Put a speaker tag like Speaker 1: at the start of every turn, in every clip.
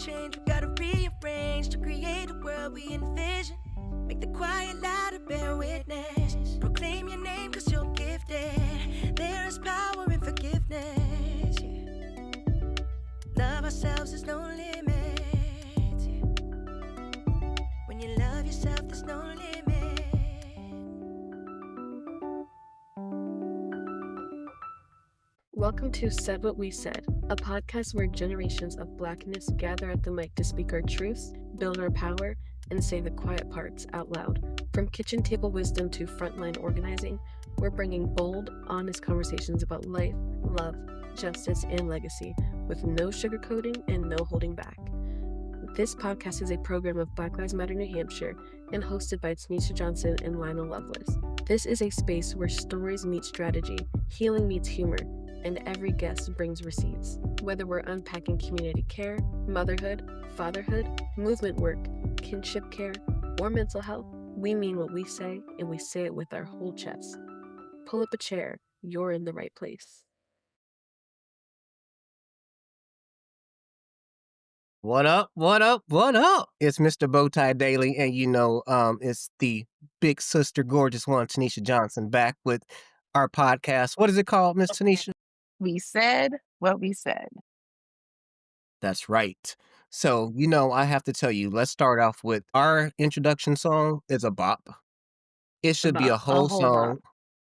Speaker 1: change, we gotta rearrange to create a world we envision. Make the quiet louder, bear witness. Proclaim your name cause you're gifted. There is power in forgiveness. Yeah. Love ourselves, there's no limit. Yeah. When you love yourself, there's no limit.
Speaker 2: Welcome to Said What We Said, a podcast where generations of Blackness gather at the mic to speak our truths, build our power, and say the quiet parts out loud. From kitchen table wisdom to frontline organizing, we're bringing bold, honest conversations about life, love, justice, and legacy, with no sugarcoating and no holding back. This podcast is a program of Black Lives Matter New Hampshire and hosted by Tanisha Johnson and Lionel Lovelace. This is a space where stories meet strategy, healing meets humor, and every guest brings receipts. Whether we're unpacking community care, motherhood, fatherhood, movement work, kinship care, or mental health, we mean what we say, and we say it with our whole chest. Pull up a chair, you're in the right place.
Speaker 3: What up? What up? What up? It's Mr. Bowtie Daily, and it's the big sister, gorgeous one, Tanisha Johnson, back with our podcast. What is it called, Miss Tanisha?
Speaker 4: We said what we said.
Speaker 3: That's right. So, I have to tell you, let's start off with our introduction song is a bop. It should be a whole
Speaker 4: whole bop.
Speaker 3: song.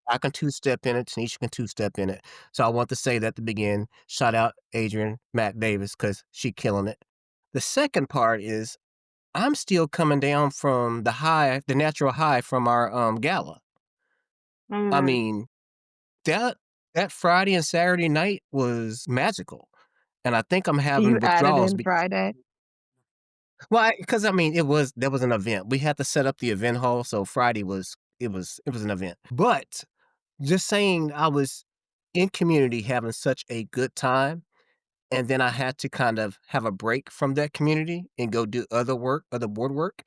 Speaker 3: I can two-step in it. Tanisha can two-step in it. So I want to say that at the beginning. Shout out Adrian Matt Davis because she killing it. The second part is I'm still coming down from the natural high from our gala. I mean, that Friday and Saturday night was magical. And I think I'm having
Speaker 4: You added
Speaker 3: withdrawals.
Speaker 4: in Friday?
Speaker 3: Well, because there was an event. We had to set up the event hall, so Friday was an event. But just saying, I was in community having such a good time, and then I had to kind of have a break from that community and go do other board work,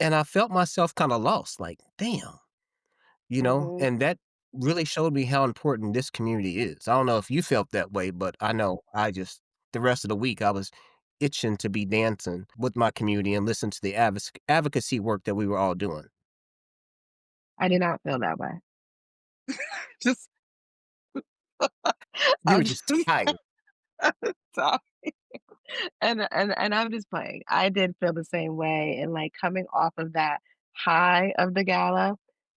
Speaker 3: and I felt myself kinda lost, like, "Damn,"
Speaker 4: Mhm.
Speaker 3: and that really showed me how important this community is. I don't know if you felt that way, but I know the rest of the week, I was itching to be dancing with my community and listen to the advocacy work that we were all doing.
Speaker 4: I did not feel that way. Just
Speaker 3: You were
Speaker 4: I'm
Speaker 3: just
Speaker 4: just
Speaker 3: tired.
Speaker 4: sorry. And I'm just playing. I did feel the same way, and, like, coming off of that high of the gala,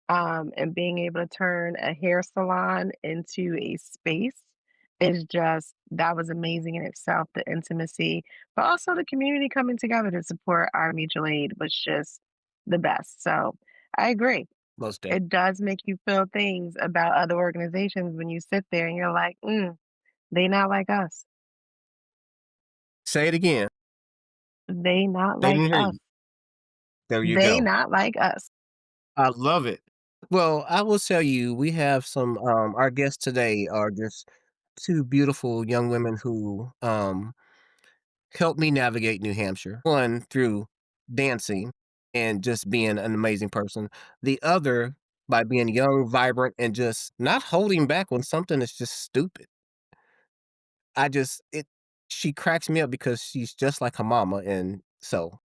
Speaker 4: and being able to turn a hair salon into a space is just that was amazing in itself, the intimacy, but also the community coming together to support our mutual aid was just the best. So, I agree.
Speaker 3: Most definitely.
Speaker 4: It does make you feel things about other organizations when you sit there and you're like, they not like us.
Speaker 3: Say it again.
Speaker 4: They not
Speaker 3: They
Speaker 4: like
Speaker 3: didn't hear
Speaker 4: us.
Speaker 3: you. There you
Speaker 4: They
Speaker 3: go.
Speaker 4: not like us.
Speaker 3: I love it. Well, I will tell you, we have our guests today are just 2 beautiful young women who, helped me navigate New Hampshire. One, through dancing and just being an amazing person. The other, by being young, vibrant, and just not holding back when something is just stupid. I just it She cracks me up because she's just like her mama, and so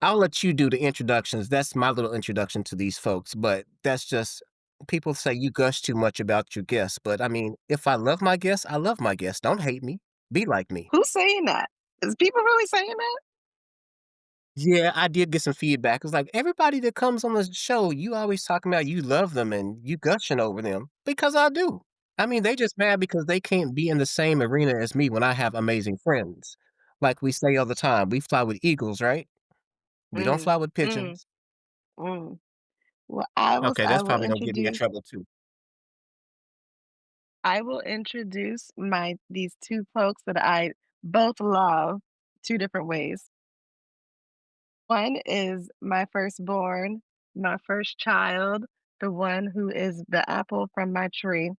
Speaker 3: I'll let you do the introductions. That's my little introduction to these folks, but that's just people say you gush too much about your guests, but I mean, if I love my guests, I love my guests. Don't hate me. Be like me.
Speaker 4: Who's saying that? Is people really saying that?
Speaker 3: Yeah, I did get some feedback. It's like everybody that comes on the show, you always talking about you love them and you gushing over them because I do. I mean, they just mad because they can't be in the same arena as me when I have amazing friends. Like we say all the time, we fly with eagles, right? We don't
Speaker 4: Mm,
Speaker 3: fly with
Speaker 4: mm,
Speaker 3: pigeons.
Speaker 4: mm. Well,
Speaker 3: Okay,
Speaker 4: I
Speaker 3: that's
Speaker 4: will
Speaker 3: probably gonna get me in
Speaker 4: introduce
Speaker 3: trouble too.
Speaker 4: I will introduce my these 2 folks that I both love 2 different ways. One is my firstborn, my first child, the one who is the apple from my tree.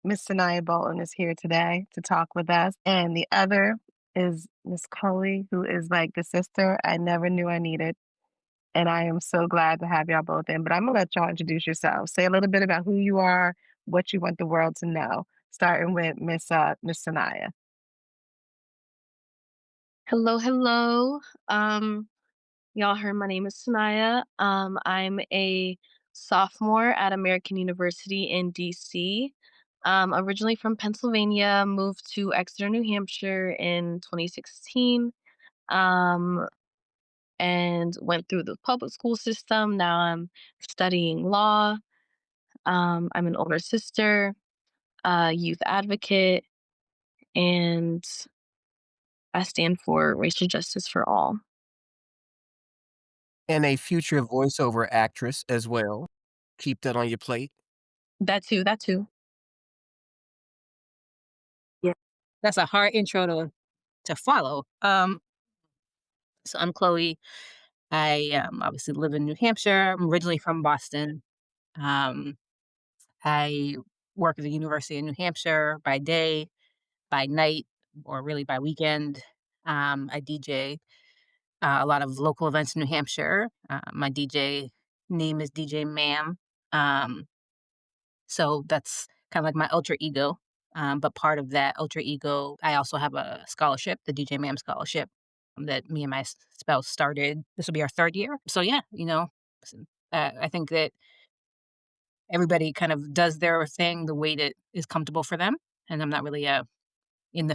Speaker 4: Miss Sanaya Bolton is here today to talk with us, and the other is Miss Coley, who is like the sister I never knew I needed, and I am so glad to have y'all both in, but Imma let y'all introduce yourselves. Say a little bit about who you are, what you want the world to know, starting with Miss Sanaya.
Speaker 2: Hello, hello. Um, y'all heard my name is Sanaya. I'm a sophomore at American University in DC. Originally from Pennsylvania, moved to Exeter, New Hampshire in 2016. Um, and went through the public school system. Now I'm studying law. I'm an older sister, youth advocate, and I stand for racial justice for all.
Speaker 3: And a future voiceover actress as well. Keep that on your plate.
Speaker 2: That too, that too.
Speaker 5: Yeah, that's a hard intro to follow. So I'm Chloe. I obviously live in New Hampshire. I'm originally from Boston. Um, I work at the University of New Hampshire by day, by night, or really by weekend. I DJ a lot of local events in New Hampshire. My DJ name is DJ Ma'am. Um, So that's kind of like my alter ego. But part of that alter ego, I also have a scholarship, the DJ Mam Scholarship, that me and my spouse started. This will be our third year. So yeah, I think that everybody kind of does their thing the way that is comfortable for them. And I'm not really a in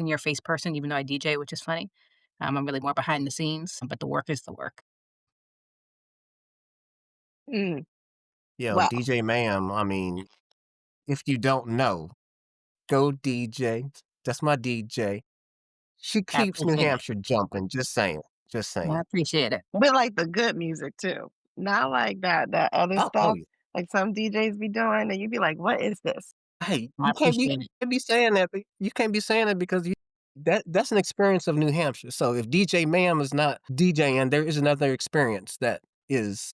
Speaker 5: your face person, even though I DJ, which is funny. I'm really more behind the scenes, but the work is the work.
Speaker 4: Mm,
Speaker 3: Yo,
Speaker 4: well,
Speaker 3: DJ Ma'am, I mean, if you don't know, go DJ. That's my DJ. She
Speaker 5: I
Speaker 3: keeps New
Speaker 5: appreciate it.
Speaker 3: Hampshire jumping, just saying, just
Speaker 5: I
Speaker 3: saying.
Speaker 5: appreciate it.
Speaker 4: we like the good music too, not like that other
Speaker 3: Oh,
Speaker 4: stuff
Speaker 3: yeah.
Speaker 4: like some DJs be doing, and you be like, "What is this?"
Speaker 3: Hey,
Speaker 5: I appreciate it.
Speaker 3: can't be saying that, you can't be saying that because that's an experience of New Hampshire, so if DJ Ma'am is not DJing, there is another experience that is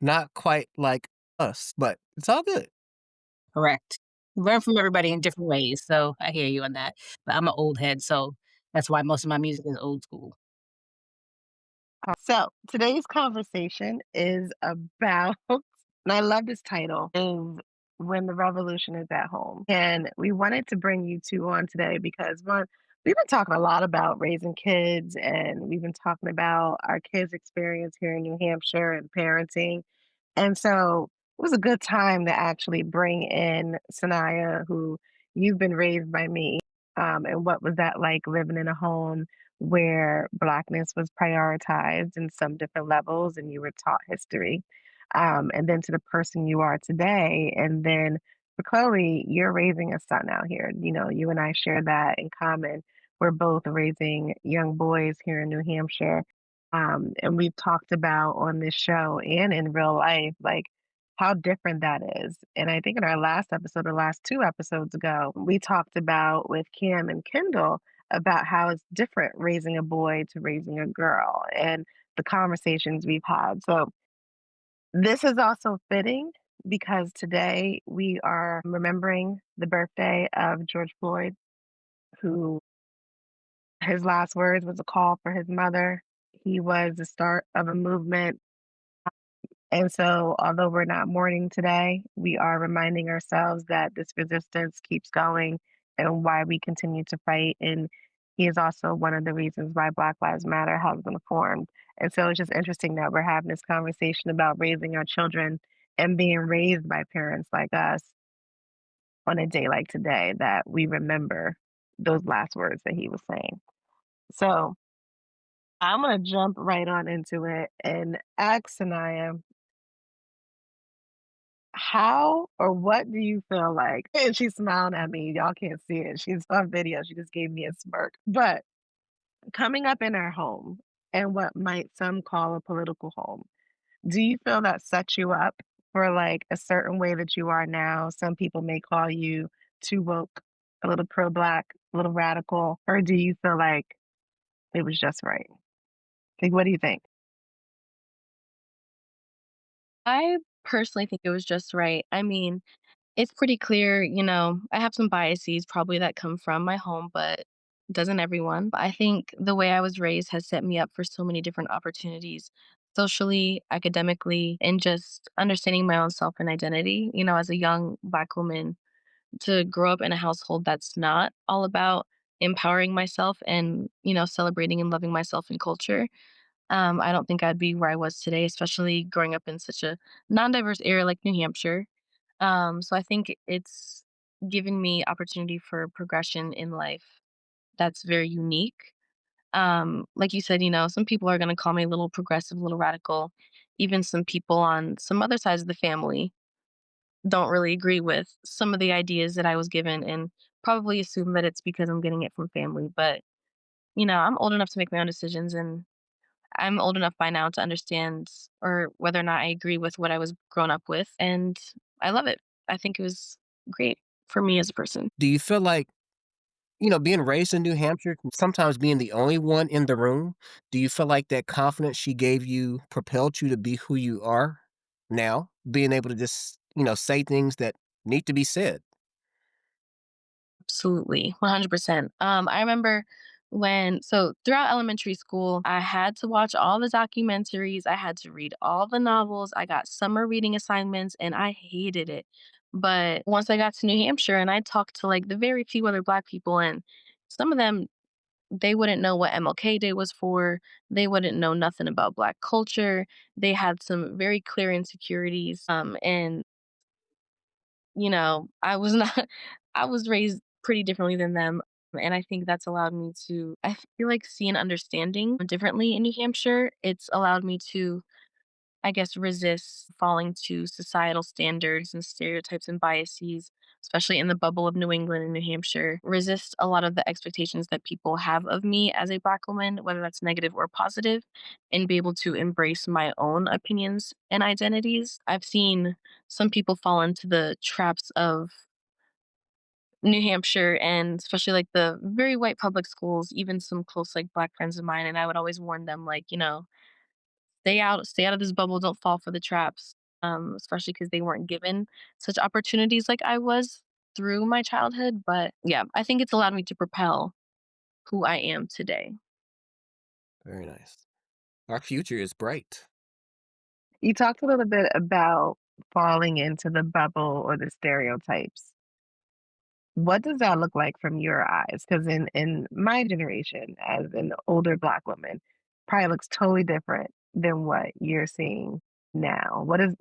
Speaker 3: not quite like us, but it's all good.
Speaker 5: Correct. Learn from everybody in different ways, so I hear you on that. But I'm an old head, so that's why most of my music is old school.
Speaker 4: So today's conversation is about, and I love this title, is When the Revolution is at Home. And we wanted to bring you two on today because one, we've been talking a lot about raising kids and we've been talking about our kids' experience here in New Hampshire and parenting. And so it was a good time to actually bring in Sanaya, who you've been raised by me. And what was that like living in a home where Blackness was prioritized in some different levels and you were taught history? And then to the person you are today. And then for Chloe, you're raising a son out here. You know, you and I share that in common. We're both raising young boys here in New Hampshire, and we've talked about on this show and in real life, like how different that is. And I think in our last episode, or last two episodes ago, we talked about with Kim and Kendall about how it's different raising a boy to raising a girl and the conversations we've had. So this is also fitting because today we are remembering the birthday of George Floyd, who his last words was a call for his mother. He was the start of a movement. And so, although we're not mourning today, we are reminding ourselves that this resistance keeps going and why we continue to fight. And he is also one of the reasons why Black Lives Matter has been formed. And so, it's just interesting that we're having this conversation about raising our children and being raised by parents like us on a day like today, that we remember those last words that he was saying. So, I'm going to jump right on into it and ask Sanaya, how or what do you feel like? And she's smiling at me. Y'all can't see it. She's on video. She just gave me a smirk. But coming up in our home and what might some call a political home, do you feel that sets you up for like a certain way that you are now? Some people may call you too woke, a little pro black, a little radical, or do you feel like it was just right? Like, what do you think?
Speaker 2: I personally think it was just right. I mean, it's pretty clear, I have some biases probably that come from my home, but doesn't everyone? But I think the way I was raised has set me up for so many different opportunities socially, academically, and just understanding my own self and identity. As a young Black woman, to grow up in a household that's not all about
Speaker 6: empowering myself and, celebrating and loving myself and culture. I don't think I'd be where I was today, especially growing up in such a non-diverse area like New Hampshire. So I think it's given me opportunity for progression in life that's very unique. Like you said, some people are going to call me a little progressive, a little radical. Even some people on some other sides of the family don't really agree with some of the ideas that I was given and probably assume that it's because I'm getting it from family. But, I'm old enough to make my own decisions and I'm old enough by now to understand or whether or not I agree with what I was grown up with. And I love it. I think it was great for me as a person.
Speaker 3: Do you feel like, being raised in New Hampshire, sometimes being the only one in the room, do you feel like that confidence she gave you propelled you to be who you are now? Being able to just, say things that need to be said?
Speaker 6: Absolutely, 100%. I remember throughout elementary school, I had to watch all the documentaries, I had to read all the novels, I got summer reading assignments, and I hated it. But once I got to New Hampshire and I talked to like the very few other Black people, and some of them, they wouldn't know what MLK Day was for. They wouldn't know nothing about Black culture. They had some very clear insecurities. And I was not I was raised pretty differently than them, and I think that's allowed me to, I feel like, see and understanding differently in New Hampshire. It's allowed me to, I guess, resist falling to societal standards and stereotypes and biases, especially in the bubble of New England and New Hampshire. Resist a lot of the expectations that people have of me as a Black woman, whether that's negative or positive, and be able to embrace my own opinions and identities. I've seen some people fall into the traps of New Hampshire and especially like the very white public schools, even some close like Black friends of mine. And I would always warn them, like, stay out of this bubble, don't fall for the traps. Especially because they weren't given such opportunities like I was through my childhood. But yeah, I think it's allowed me to propel who I am today.
Speaker 3: Very nice. Our future is bright.
Speaker 4: You talked a little bit about falling into the bubble or the stereotypes. What does that look like from your eyes? Because in my generation, as an older Black woman, probably looks totally different than what you're seeing now. What is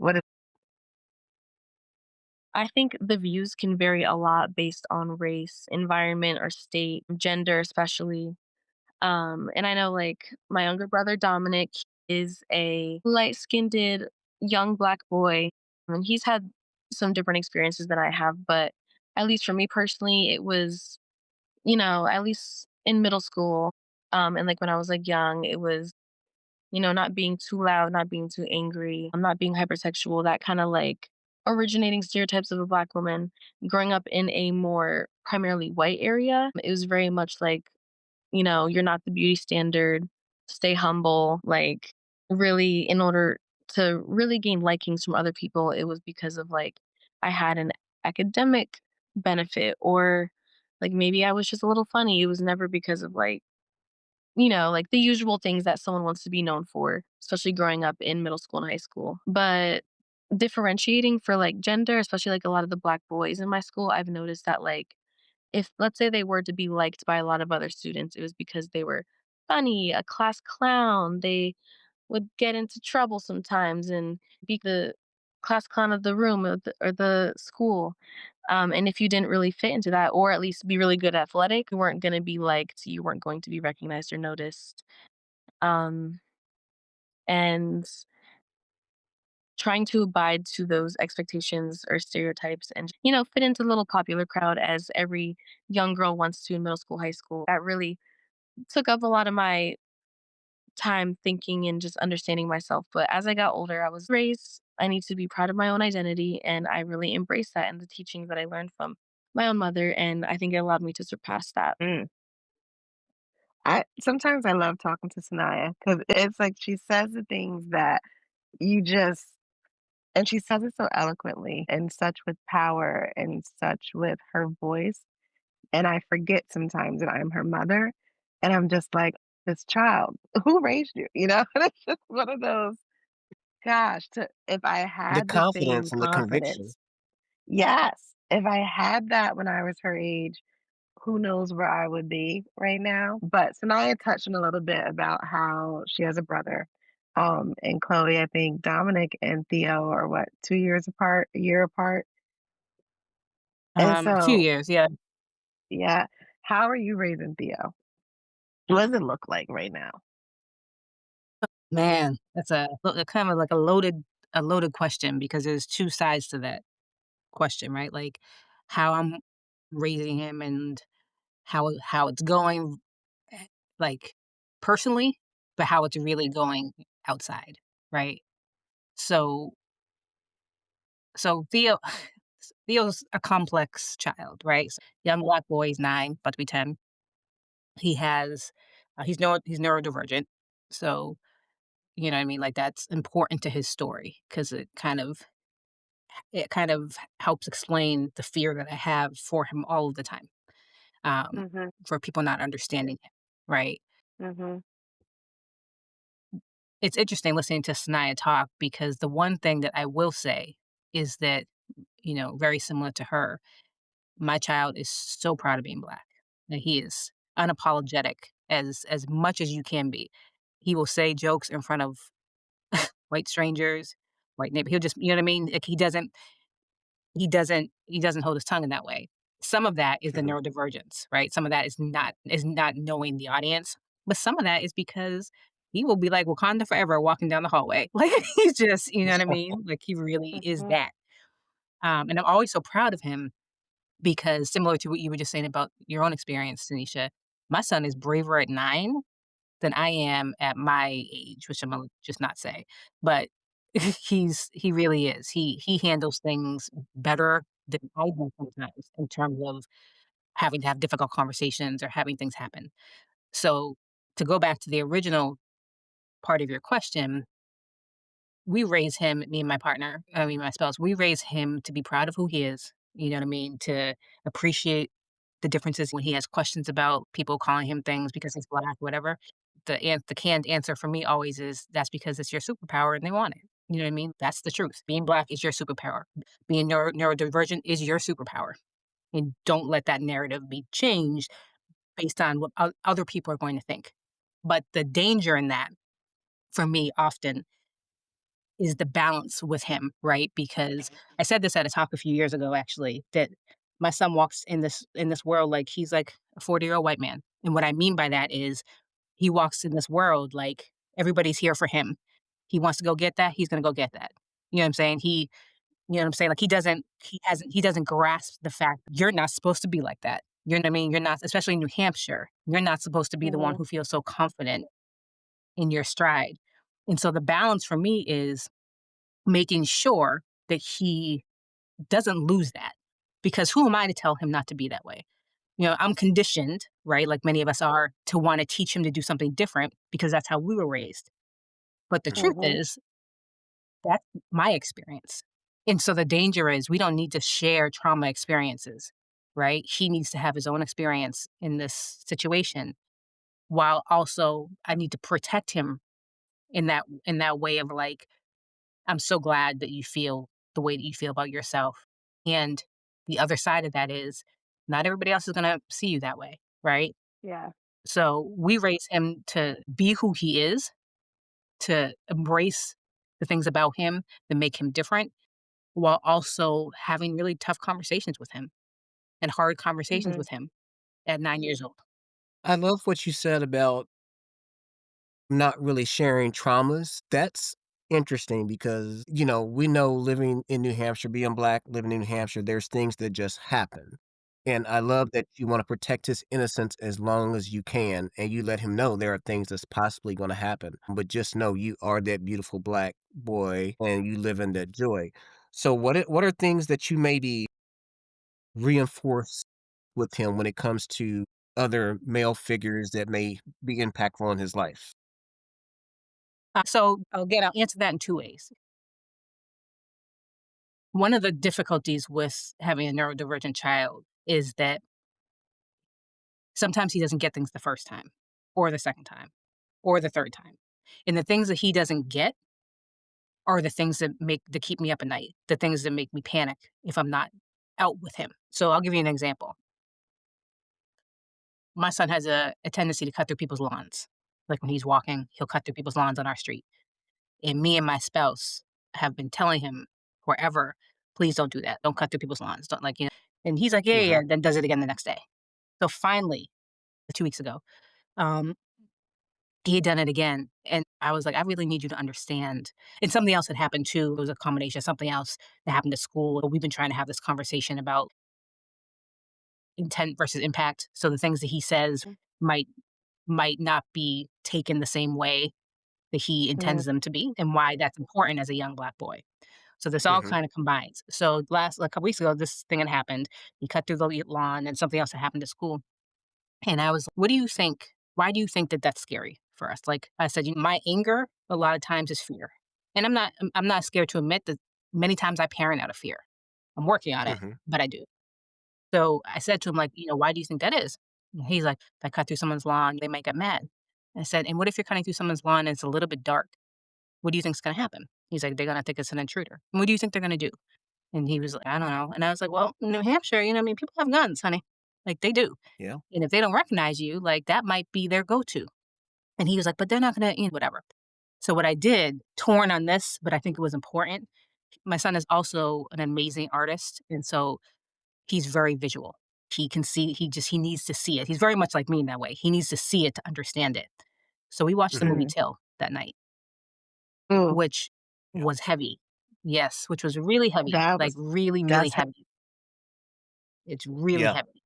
Speaker 6: I think the views can vary a lot based on race, environment, or state, gender, especially. And I know like my younger brother Dominic is a light-skinned young Black boy, and he's had some different experiences than I have, but at least for me personally, it was, at least in middle school, and like when I was like young, it was, not being too loud, not being too angry, not being hypersexual, that kind of like originating stereotypes of a Black woman. Growing up in a more primarily white area, it was very much like, you're not the beauty standard, stay humble. Like, really, in order to really gain likings from other people, it was because of like I had an academic benefit or like maybe I was just a little funny. It was never because of like, like the usual things that someone wants to be known for, especially growing up in middle school and high school. But differentiating for like gender, especially like a lot of the Black boys in my school, I've noticed that like if let's say they were to be liked by a lot of other students, it was because they were funny, a class clown. They would get into trouble sometimes and be the class clown of the room or the school. And if you didn't really fit into that, or at least be really good athletic, you weren't going to be liked. You weren't going to be recognized or noticed. Um, and trying to abide to those expectations or stereotypes and fit into the little popular crowd as every young girl wants to in middle school, high school, that really took up a lot of my time thinking and just understanding myself. But as I got older, I was raised, I need to be proud of my own identity, and I really embraced that and the teachings that I learned from my own mother, and I think it allowed me to surpass that.
Speaker 4: mm. I sometimes I love talking to Sanaya because it's like she says the things that you just and she says it so eloquently and such with power and such with her voice. And I forget sometimes that I'm her mother, and I'm just like, "This child, who raised you?" You know? And it's just one of those, gosh, to if I
Speaker 3: The
Speaker 4: had the same
Speaker 3: confidence and the conviction.
Speaker 4: confidence. Yes, if I had that when I was her age, who knows where I would be right now. But Sanaya touched on a little bit about how she has a brother. And Chloe, I think Dominic and Theo are what, 2 years apart, a year apart. And
Speaker 5: A few
Speaker 4: so,
Speaker 5: years, yeah.
Speaker 4: yeah, how are you raising Theo? What does it look like right now?
Speaker 5: Man, that's a kind of like a loaded question because there's 2 sides to that question, right? Like, how I'm raising him and how it's going, eh, like, personally, but how it's really going outside, right? So so Theo's a complex child, right? Young black boy, he's 9, about to be 10. He has he's neurodivergent, so, you know what I mean, like, that's important to his story because it kind of helps explain the fear that I have for him all of the time,
Speaker 4: Mhm,
Speaker 5: for people not understanding him, right?
Speaker 4: mhm,
Speaker 5: It's interesting listening to Sanaya talk because the one thing that I will say is that, very similar to her, my child is so proud of being black. That he is unapologetic as much as you can be. He will say jokes in front of white strangers, white neighbor. He'll just, you know what I mean? Like he doesn't hold his tongue in that way. Some of that is the neurodivergence, right? Some of that is not knowing the audience, but some of that is because he will be like Wakanda forever walking down the hallway. Like he's just, you know what I mean? Like he really is
Speaker 4: mhm,
Speaker 5: that. And I'm always so proud of him because similar to what you were just saying about your own experience, Tanisha, my son is braver at 9 than I am at my age, which I'm gonna just not say. But he really is. He handles things better than I do sometimes in terms of having to have difficult conversations or having things happen. So to go back to the original part of your question, we raise him, me and my partner, I mean my spouse, we raise him to be proud of who he is. You know what I mean? To appreciate the differences when he has questions about people calling him things because he's black, whatever. The canned answer for me always is that's because it's your superpower and they want it. You know what I mean? That's the truth. Being black is your superpower. Being neurodivergent is your superpower. And don't let that narrative be changed based on what other people are going to think. But the danger in that, for me, often is the balance with him, right? Because I said this at a talk a few years ago, actually, that my son walks in this world like he's like a 40-year-old white man. And what I mean by that is he walks in this world like everybody's here for him. He wants to go get that, he's gonna go get that. You know what I'm saying? You know what I'm saying? Like he doesn't grasp the fact you're not supposed to be like that. You know what I mean? You're not, especially in New Hampshire, you're not supposed to be the one
Speaker 4: mhm,
Speaker 5: who feels so confident in your stride. And so the balance for me is making sure that he doesn't lose that, because who am I to tell him not to be that way? I'm conditioned, right, like many of us are, to wanna teach him to do something different because that's how we were raised. But the truth
Speaker 4: mhm,
Speaker 5: is, that's my experience. And so the danger is we don't need to share trauma experiences, right? He needs to have his own experience in this situation, while also I need to protect him in that way of, like, I'm so glad that you feel the way that you feel about yourself. And the other side of that is not everybody else is going to see you that way, right?
Speaker 4: yeah,
Speaker 5: So we raise him to be who he is, to embrace the things about him that make him different, while also having really tough conversations with him and hard conversations
Speaker 4: mhm,
Speaker 5: with him at 9 years old.
Speaker 3: I love what you said about not really sharing traumas. That's interesting because, we know living in New Hampshire, being black, living in New Hampshire, there's things that just happen. And I love that you want to protect his innocence as long as you can. And you let him know there are things that's possibly going to happen. But just know you are that beautiful black boy and you live in that joy. So, what are things that you maybe reinforce with him when it comes to other male figures that may be impactful in his life?
Speaker 5: So again, I'll answer that in two ways. One of the difficulties with having a neurodivergent child is that sometimes he doesn't get things the first time or the second time or the third time. And the things that he doesn't get are the things that keep me up at night, the things that make me panic if I'm not out with him. So I'll give you an example. My son has a tendency to cut through people's lawns. Like when he's walking, he'll cut through people's lawns on our street. And me and my spouse have been telling him forever, please don't do that. Don't cut through people's lawns. Don't like, and he's like, yeah, yeah,
Speaker 3: Mhm.
Speaker 5: yeah, then does it again the next day. So finally, 2 weeks ago, um, he had done it again. And I was like, I really need you to understand. And something else had happened too. It was a combination of something else that happened at school. We've been trying to have this conversation about intent versus impact. So the things that he says might might not be taken the same way that he
Speaker 4: Mm,
Speaker 5: intends them to be and why that's important as a young black boy. So this all
Speaker 3: Mhm.
Speaker 5: kind of combines. So last like a couple weeks ago, this thing had happened. He cut through the lawn and something else had happened at school. And I was, what do you think? Why do you think that that's scary for us? Like I said, my anger a lot of times is fear. And I'm not scared to admit that many times I parent out of fear. I'm working on it,
Speaker 3: Mhm.
Speaker 5: but I do. So I said to him, like, why do you think that is? And he's like, if I cut through someone's lawn, they might get mad. I said, and what if you're cutting through someone's lawn and it's a little bit dark? What do you think's gonna happen? He's like, they're gonna think it's an intruder. And what do you think they're gonna do? And he was like, I don't know. And I was like, well, in New Hampshire, I mean, people have guns, honey. Like they do.
Speaker 3: Yeah.
Speaker 5: And if they don't recognize you, like that might be their go-to. And he was like, but they're not gonna, whatever. So what I did, torn on this, but I think it was important. My son is also an amazing artist. And so he's very visual. He can see, he needs to see it. He's very much like me in that way. He needs to see it to understand it. So we watched the
Speaker 3: Mhm.
Speaker 5: movie
Speaker 4: mm.
Speaker 5: Till that night,
Speaker 4: Ooh,
Speaker 5: which
Speaker 3: Yeah.
Speaker 5: was heavy. Yes, which was really heavy,
Speaker 4: that
Speaker 5: like
Speaker 4: was
Speaker 5: really, really
Speaker 4: that's hea
Speaker 5: heavy. It's really
Speaker 3: Yeah.
Speaker 5: heavy,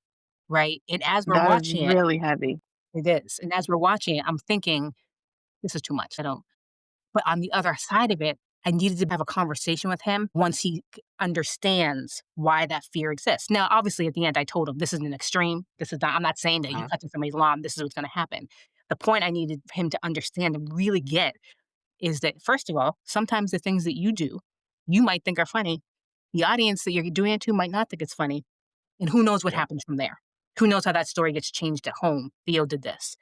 Speaker 5: right? And as we're
Speaker 4: that is
Speaker 5: watching it,
Speaker 4: really heavy.
Speaker 5: it is. And as we're watching it, I'm thinking, this is too much. I don't. But on the other side of it, I needed to have a conversation with him once he understands why that fear exists. Now, obviously, at the end, I told him this is an extreme. This is not, I'm not saying that you
Speaker 3: Mhm.
Speaker 5: cut through somebody's lawn, this is what's going to happen. The point I needed him to understand and really get is that, first of all, sometimes the things that you do, you might think are funny. The audience that you're doing it to might not think it's funny. And who knows what
Speaker 3: Yeah.
Speaker 5: happens from there? Who knows how that story gets changed at home? Theo did this,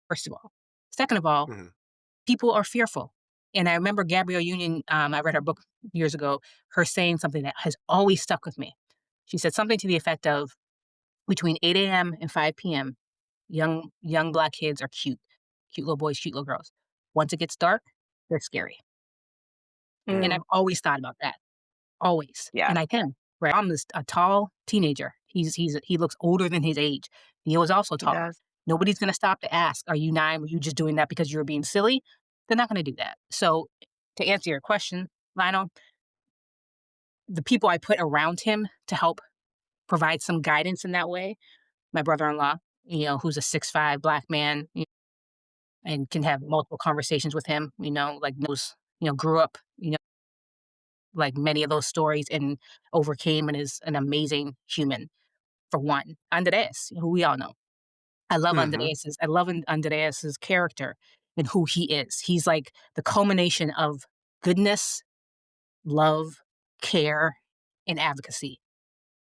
Speaker 5: first of all. Second of all,
Speaker 3: Mhm.
Speaker 5: people are fearful. And I remember Gabrielle Union, I read her book years ago, her saying something that has always stuck with me. She said something to the effect of between 8 a.m. and 5 p.m., young black kids are cute. Cute little boys, cute little girls. Once it gets dark, they're scary. And
Speaker 3: Mm.
Speaker 5: I've
Speaker 4: Mm,
Speaker 5: always thought about that. Always.
Speaker 4: yeah,
Speaker 5: And I can. Right. I'm this a tall teenager. He looks older than his age. Theo is also
Speaker 4: he
Speaker 5: tall.
Speaker 4: does.
Speaker 5: Nobody's gonna stop to ask, are you 9? Were you just doing that because you were being silly? They're not gonna do that. So to answer your question, Lionel, the people I put around him to help provide some guidance in that way, my brother-in-law, who's a 6'5" black man, and can have multiple conversations with him, like knows, grew up, like many of those stories and overcame and is an amazing human. For one, Andres, who we all know.
Speaker 3: Mhm.
Speaker 5: I love Andreas's character and who he is. He's like the culmination of goodness, love, care, and advocacy.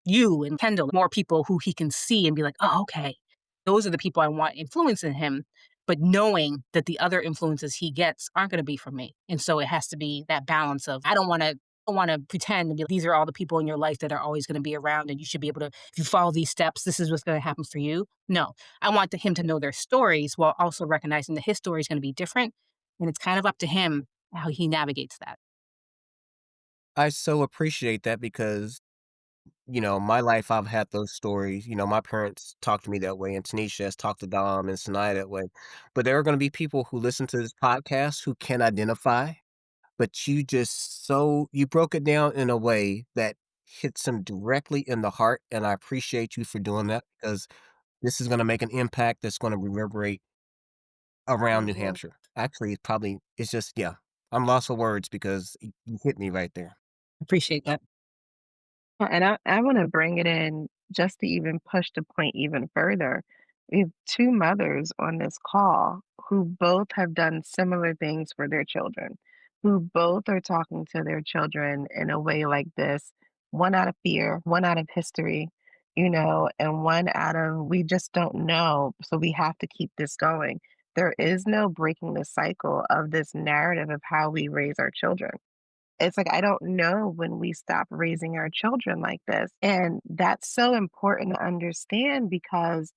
Speaker 5: You and Kendall, more people who he can see and be like, oh, okay. Those are the people I want influencing him, but knowing that the other influences he gets aren't going to be from me. And so it has to be that balance of I don't want to pretend to be these are all the people in your life that are always going to be around and you should be able to if you follow these steps this is what's going to happen for you. No. I want him to know their stories while also recognizing that his story is going to be different and it's kind of up to him how he navigates that.
Speaker 3: I so appreciate that because, my life, I've had those stories. My parents talked to me that way, and Tanisha has talked to Dom and Sanaya that way. But there are gonna be people who listen to this podcast who can identify, but you broke it down in a way that hits them directly in the heart, and I appreciate you for doing that because this is gonna make an impact that's gonna reverberate around New
Speaker 4: Mhm.
Speaker 3: Hampshire. Actually, it's just yeah. I'm lost for words because you hit me right there.
Speaker 5: Appreciate that.
Speaker 4: And I wanna bring it in just to even push the point even further. We have 2 mothers on this call who both have done similar things for their children, who both are talking to their children in a way like this, one out of fear, one out of history, and one out of, "We just don't know, so we have to keep this going." There is no breaking the cycle of this narrative of how we raise our children. It's like, I don't know when we stop raising our children like this, and that's so important to understand because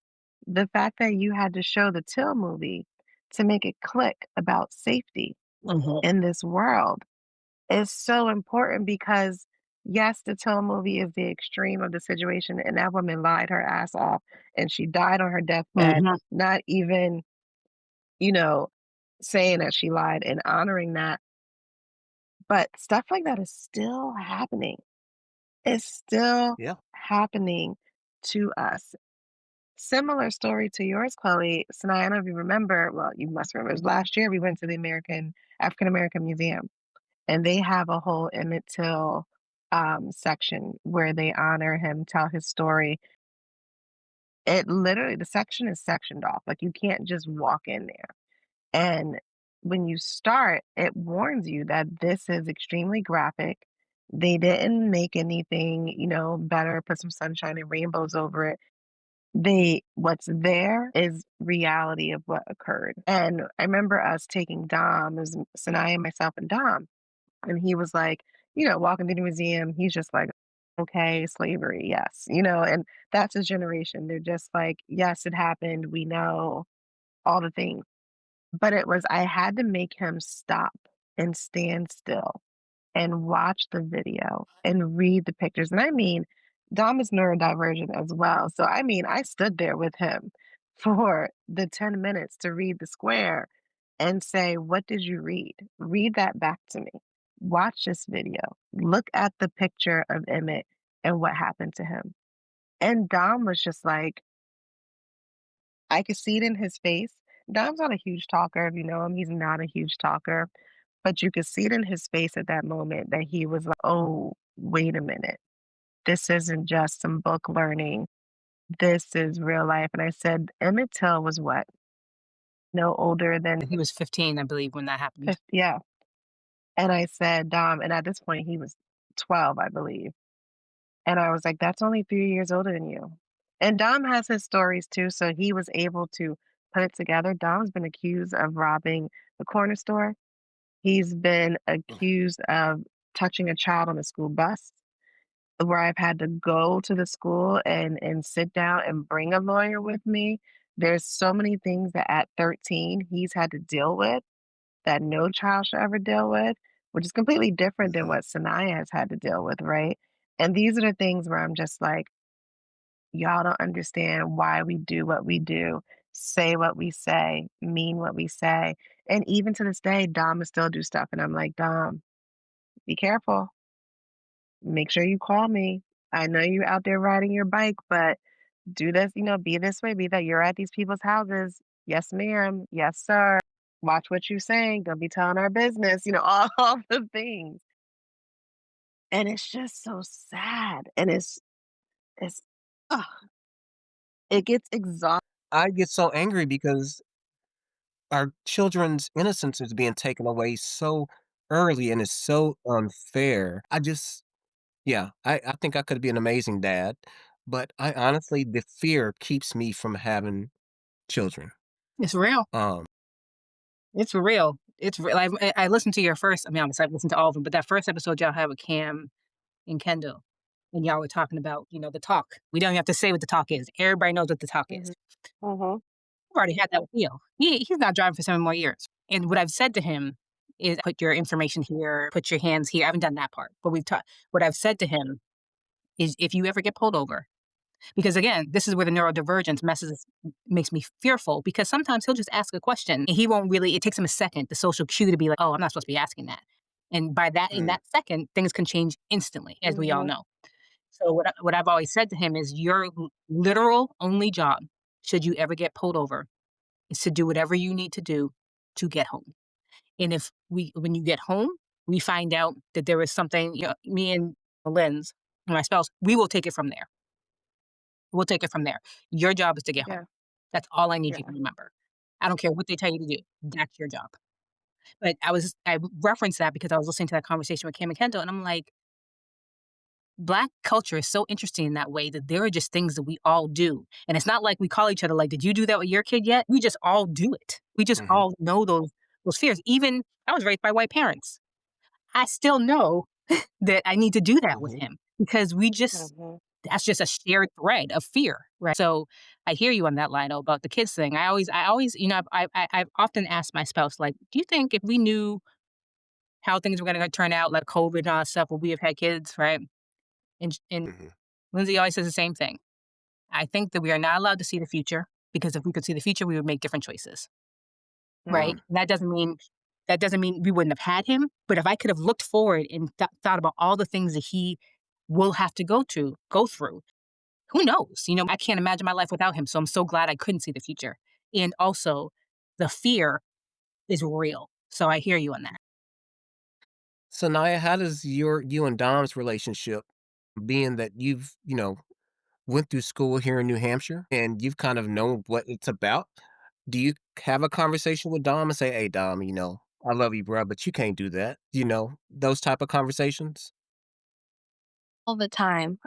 Speaker 4: The fact that you had to show the Till movie to make it click about safety
Speaker 5: Mhm.
Speaker 4: in this world is so important because, yes, the Till movie is the extreme of the situation, and that woman lied her ass off, and she died on her deathbed,
Speaker 5: Mhm.
Speaker 4: not even, you know, saying that she lied and honoring that. But stuff like that is still happening. It's still
Speaker 3: Yeah.
Speaker 4: happening to us. Similar story to yours, Chloe. So now I don't know if you remember, well, you must remember, it was last year we went to the African American Museum, and they have a whole Emmett Till section where they honor him, tell his story. It literally, the section is sectioned off. Like you can't just walk in there. And when you start, it warns you that this is extremely graphic. They didn't make anything, better, put some sunshine and rainbows over it. What's there is reality of what occurred. And I remember us taking Dom, it was Sanaya, myself, and Dom. And he was like, walking through the museum, he's just like, okay, slavery, yes, and that's his generation. They're just like, yes, it happened. We know all the things. But I had to make him stop and stand still and watch the video and read the pictures. And I mean, Dom is neurodivergent as well. So I mean, I stood there with him for the 10 minutes to read the square and say, "What did you read? Read that back to me. Watch this video. Look at the picture of Emmett and what happened to him." And Dom was just like, I could see it in his face. Dom's not a huge talker. If you know him, he's not a huge talker. But you could see it in his face at that moment that he was like, oh, wait a minute. This isn't just some book learning. This is real life. And I said, Emmett Till was what? No older than
Speaker 5: He was 15, I believe, when that happened.
Speaker 4: 50. Yeah. And I said, Dom, and at this point he was 12, I believe. And I was like, that's only 3 years older than you. And Dom has his stories too. So he was able to put it together. Dom's been accused of robbing the corner store. He's been accused of touching a child on a school bus, where I've had to go to the school and sit down and bring a lawyer with me. There's so many things that at 13 he's had to deal with that no child should ever deal with, which is completely different than
Speaker 3: Mhm.
Speaker 4: what Sanaya has had to deal with, right? And these are the things where I'm just like, y'all don't understand why we do what we do, say what we say, mean what we say. And even to this day, Dom will still do stuff. And I'm like, Dom, be careful. Make sure you call me. I know you're out there riding your bike, but do this, be this way, be that. You're at these people's houses. Yes, ma'am. Yes, sir. Watch what you're saying. Don't be telling our business, all the things. And it's just so sad. And it's, ugh, it gets exhausting.
Speaker 3: I get so angry because our children's innocence is being taken away so early, and it's so unfair. Yeah, I think I could be an amazing dad, but I honestly, the fear keeps me from having children.
Speaker 5: It's real.
Speaker 3: Um,
Speaker 5: It's real. It's real. I listened to your first, I mean, honestly, I've listened to all of them, but that first episode y'all had with Cam and Kendall, and y'all were talking about, the talk. We don't even have to say what the talk is. Everybody knows what the talk is.
Speaker 4: Mhm. Mhm.
Speaker 5: I've already had that with Theo. He's not driving for 7 more years. And what I've said to him is put your information here, put your hands here. I haven't done that part, but what I've said to him is if you ever get pulled over, because again, this is where the neurodivergence makes me fearful because sometimes he'll just ask a question and he won't really, it takes him a second, the social cue to be like, oh, I'm not supposed to be asking that. And in
Speaker 3: mm,
Speaker 5: that second, things can change instantly, as we all
Speaker 4: Mhm.
Speaker 5: know. So what I've always said to him is your literal only job, should you ever get pulled over, is to do whatever you need to do to get home. And when you get home, we find out that there is something, me and Lynn's, my spouse, we will take it from there. We'll take it from there. Your job is to get home.
Speaker 4: Yeah.
Speaker 5: That's all I need you to
Speaker 4: Yeah.
Speaker 5: remember. I don't care what they tell you to do. That's your job. But I referenced that because I was listening to that conversation with Kim and Kendall, and I'm like, Black culture is so interesting in that way that there are just things that we all do. And it's not like we call each other like, did you do that with your kid yet? We just all do it. We just
Speaker 3: mhm,
Speaker 5: all know those fears. Even I was raised by white parents. I still know that I need to do that with
Speaker 3: mhm.
Speaker 5: him because we just
Speaker 4: Mhm.
Speaker 5: that's just a shared thread of fear, right? So I hear you on that line about the kids thing. I always, I've often asked my spouse, like, do you think if we knew how things were going to turn out, like COVID and all that stuff, would we have had kids, right? And
Speaker 3: Mhm.
Speaker 5: Lindsay always says the same thing. I think that we are not allowed to see the future because if we could see the future, we would make different choices, right?
Speaker 4: Mm.
Speaker 5: And that doesn't mean we wouldn't have had him, but if I could have looked forward and thought about all the things that he will have to go through, who knows? I can't imagine my life without him. So I'm so glad I couldn't see the future. And also, the fear is real. So I hear you on that.
Speaker 3: So Naya, how does you and Dom's relationship, being that went through school here in New Hampshire and you've kind of known what it's about, do you have a conversation with Dom and say, "Hey, Dom, I love you, bro, but you can't do that." Those type of conversations?
Speaker 6: All the time.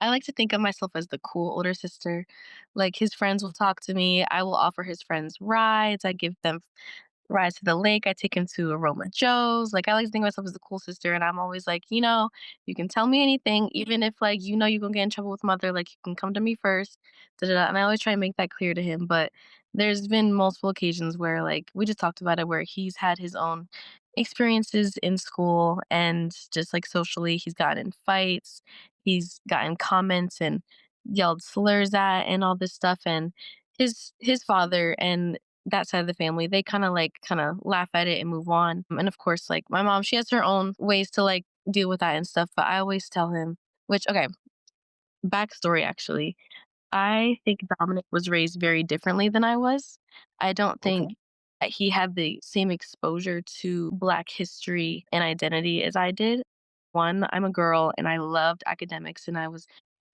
Speaker 6: I like to think of myself as the cool older sister. Like his friends will talk to me. I will offer his friends rides. I give them rides to the lake. I take him to Aroma Joe's. Like I like to think of myself as the cool sister, and I'm always like, you can tell me anything, even if like you're gonna get in trouble with mother. Like you can come to me first. Da, da, da. And I always try and make that clear to him. But there's been multiple occasions where like we just talked about it, where he's had his own experiences in school and just like socially, he's gotten in fights, he's gotten comments and yelled slurs at and all this stuff. And his father and that side of the family, they kind of laugh at it and move on. And of course, like my mom, she has her own ways to like deal with that and stuff. But I always tell him, which okay, backstory actually. I think Dominic was raised very differently than I was. I don't
Speaker 3: Okay.
Speaker 6: think that he had the same exposure to Black history and identity as I did. One, I'm a girl and I loved academics and I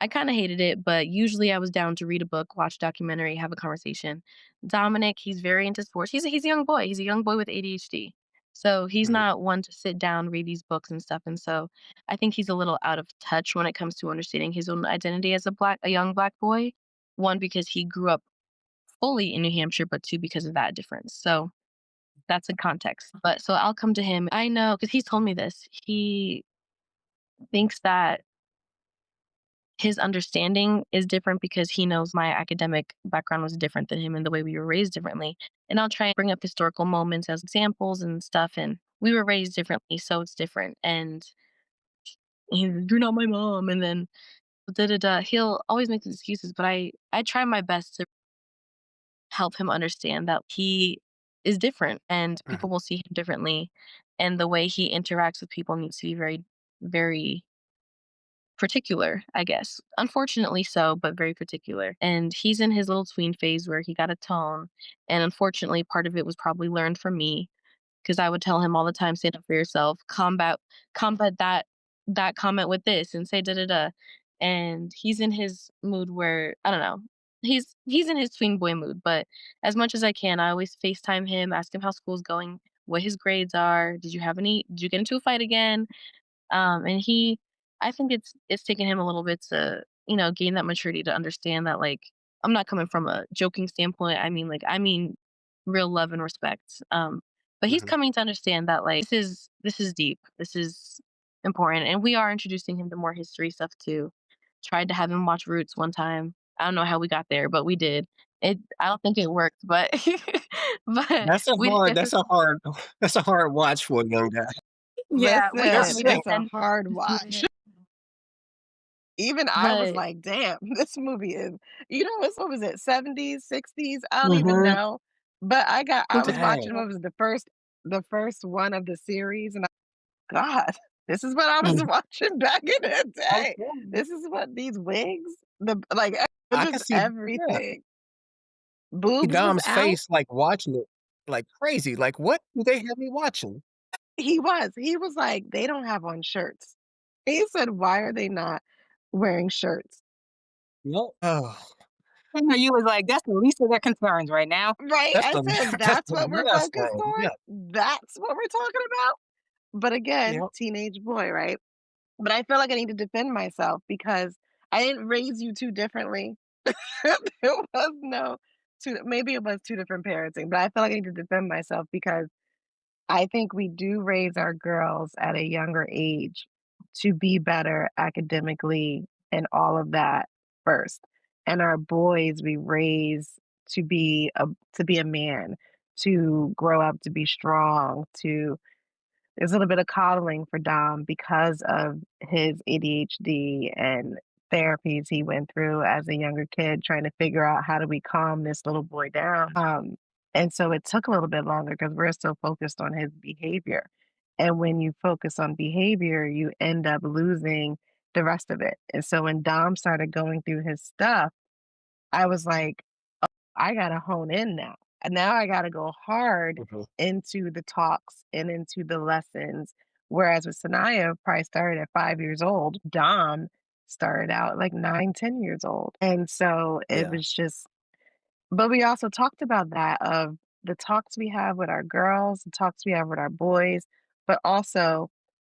Speaker 6: kind of hated it, but usually I was down to read a book, watch a documentary, have a conversation. Dominic, he's very into sports. He's a young boy. He's a young boy with ADHD. So he's
Speaker 3: Mhm.
Speaker 6: not one to sit down, read these books and stuff. And so I think he's a little out of touch when it comes to understanding his own identity as a young Black boy. One, because he grew up fully in New Hampshire, but two, because of that difference. So that's in context. But so I'll come to him. I know because he's told me this. He thinks that his understanding is different because he knows my academic background was different than him and the way we were raised differently. And I'll try and bring up historical moments as examples and stuff. And we were raised differently, so it's different. And you're not my mom. And then da da da. He'll always make these excuses, but I try my best to help him understand that he is different and
Speaker 3: Mhm.
Speaker 6: people will see him differently. And the way he interacts with people needs to be very, very particular, I guess. Unfortunately so, but very particular. And he's in his little tween phase where he got a tone. And unfortunately, part of it was probably learned from me because I would tell him all the time, "Stand up for yourself, combat that comment with this and say da da da." And he's in his mood where I don't know. He's in his tween boy mood, but as much as I can, I always FaceTime him, ask him how school's going, what his grades are. Did you get into a fight again? And I think it's taken him a little bit to, gain that maturity to understand that like I'm not coming from a joking standpoint. I mean real love and respect. But he's
Speaker 3: Mhm.
Speaker 6: coming to understand that like this is deep. This is important. And we are introducing him to more history stuff too. Tried to have him watch Roots one time. I don't know how we got there, but we did. I don't think it worked, but but
Speaker 3: That's a
Speaker 6: we
Speaker 3: hard
Speaker 6: it's
Speaker 3: that's
Speaker 6: just
Speaker 3: a hard that's a hard watch for a young guy.
Speaker 5: Yeah, we
Speaker 3: That's
Speaker 4: Listen,
Speaker 5: definitely
Speaker 3: it.
Speaker 4: it's
Speaker 5: didn't
Speaker 4: a
Speaker 5: end
Speaker 4: hard
Speaker 5: it.
Speaker 4: watch. Even I was
Speaker 6: but
Speaker 4: like, "Damn, this movie is." What was it? 70s, 60s? I don't even
Speaker 3: Mhm.
Speaker 4: know. But I
Speaker 6: think
Speaker 4: was
Speaker 6: it's
Speaker 4: watching
Speaker 3: Dang.
Speaker 4: what was the first one of the series, and God, this is what I was
Speaker 5: Mm.
Speaker 4: watching back in the day.
Speaker 3: Okay.
Speaker 4: This is what these wigs,
Speaker 3: I can
Speaker 4: just
Speaker 3: see yeah,
Speaker 4: everything.
Speaker 3: see
Speaker 4: Boobs was
Speaker 3: Dom's
Speaker 4: out.
Speaker 3: face, like, watching it like crazy, like, "What do they have me watching?"
Speaker 4: He was like, "They don't have on shirts." He said, "Why are they not wearing shirts?"
Speaker 3: Yep. Oh,
Speaker 5: I know you was like, that's the least of their concerns right now.
Speaker 4: Right?
Speaker 3: that's
Speaker 4: I
Speaker 3: the
Speaker 4: said,
Speaker 3: that's
Speaker 4: "That's
Speaker 3: the
Speaker 4: what we're
Speaker 3: last
Speaker 4: focused
Speaker 3: thing.
Speaker 4: on?
Speaker 3: Yeah.
Speaker 4: That's what we're talking about?" But again,
Speaker 3: Yep.
Speaker 4: teenage boy, right? But I feel like I need to defend myself because I didn't raise you 2 differently. There was no 2, maybe it was 2 different parenting, but I feel like I need to defend myself because I think we do raise our girls at a younger age to be better academically and all of that first. And our boys we raise to be a man, to grow up to be strong, to there's a little bit of coddling for Dom because of his ADHD and therapies he went through as a younger kid trying to figure out how do we calm this little boy down. And so it took a little bit longer because we're still focused on his behavior. And when you focus on behavior, you end up losing the rest of it. And so when Dom started going through his stuff, I was like, I gotta hone in now. And now I gotta go hard
Speaker 3: Mhm.
Speaker 4: into the talks and into the lessons. Whereas with Sanaya, probably started at 5 years old. Dom started out like 9, 10 years old. And so it
Speaker 3: Yeah.
Speaker 4: was just, but we also talked about that of the talks we have with our girls, the talks we have with our boys, but also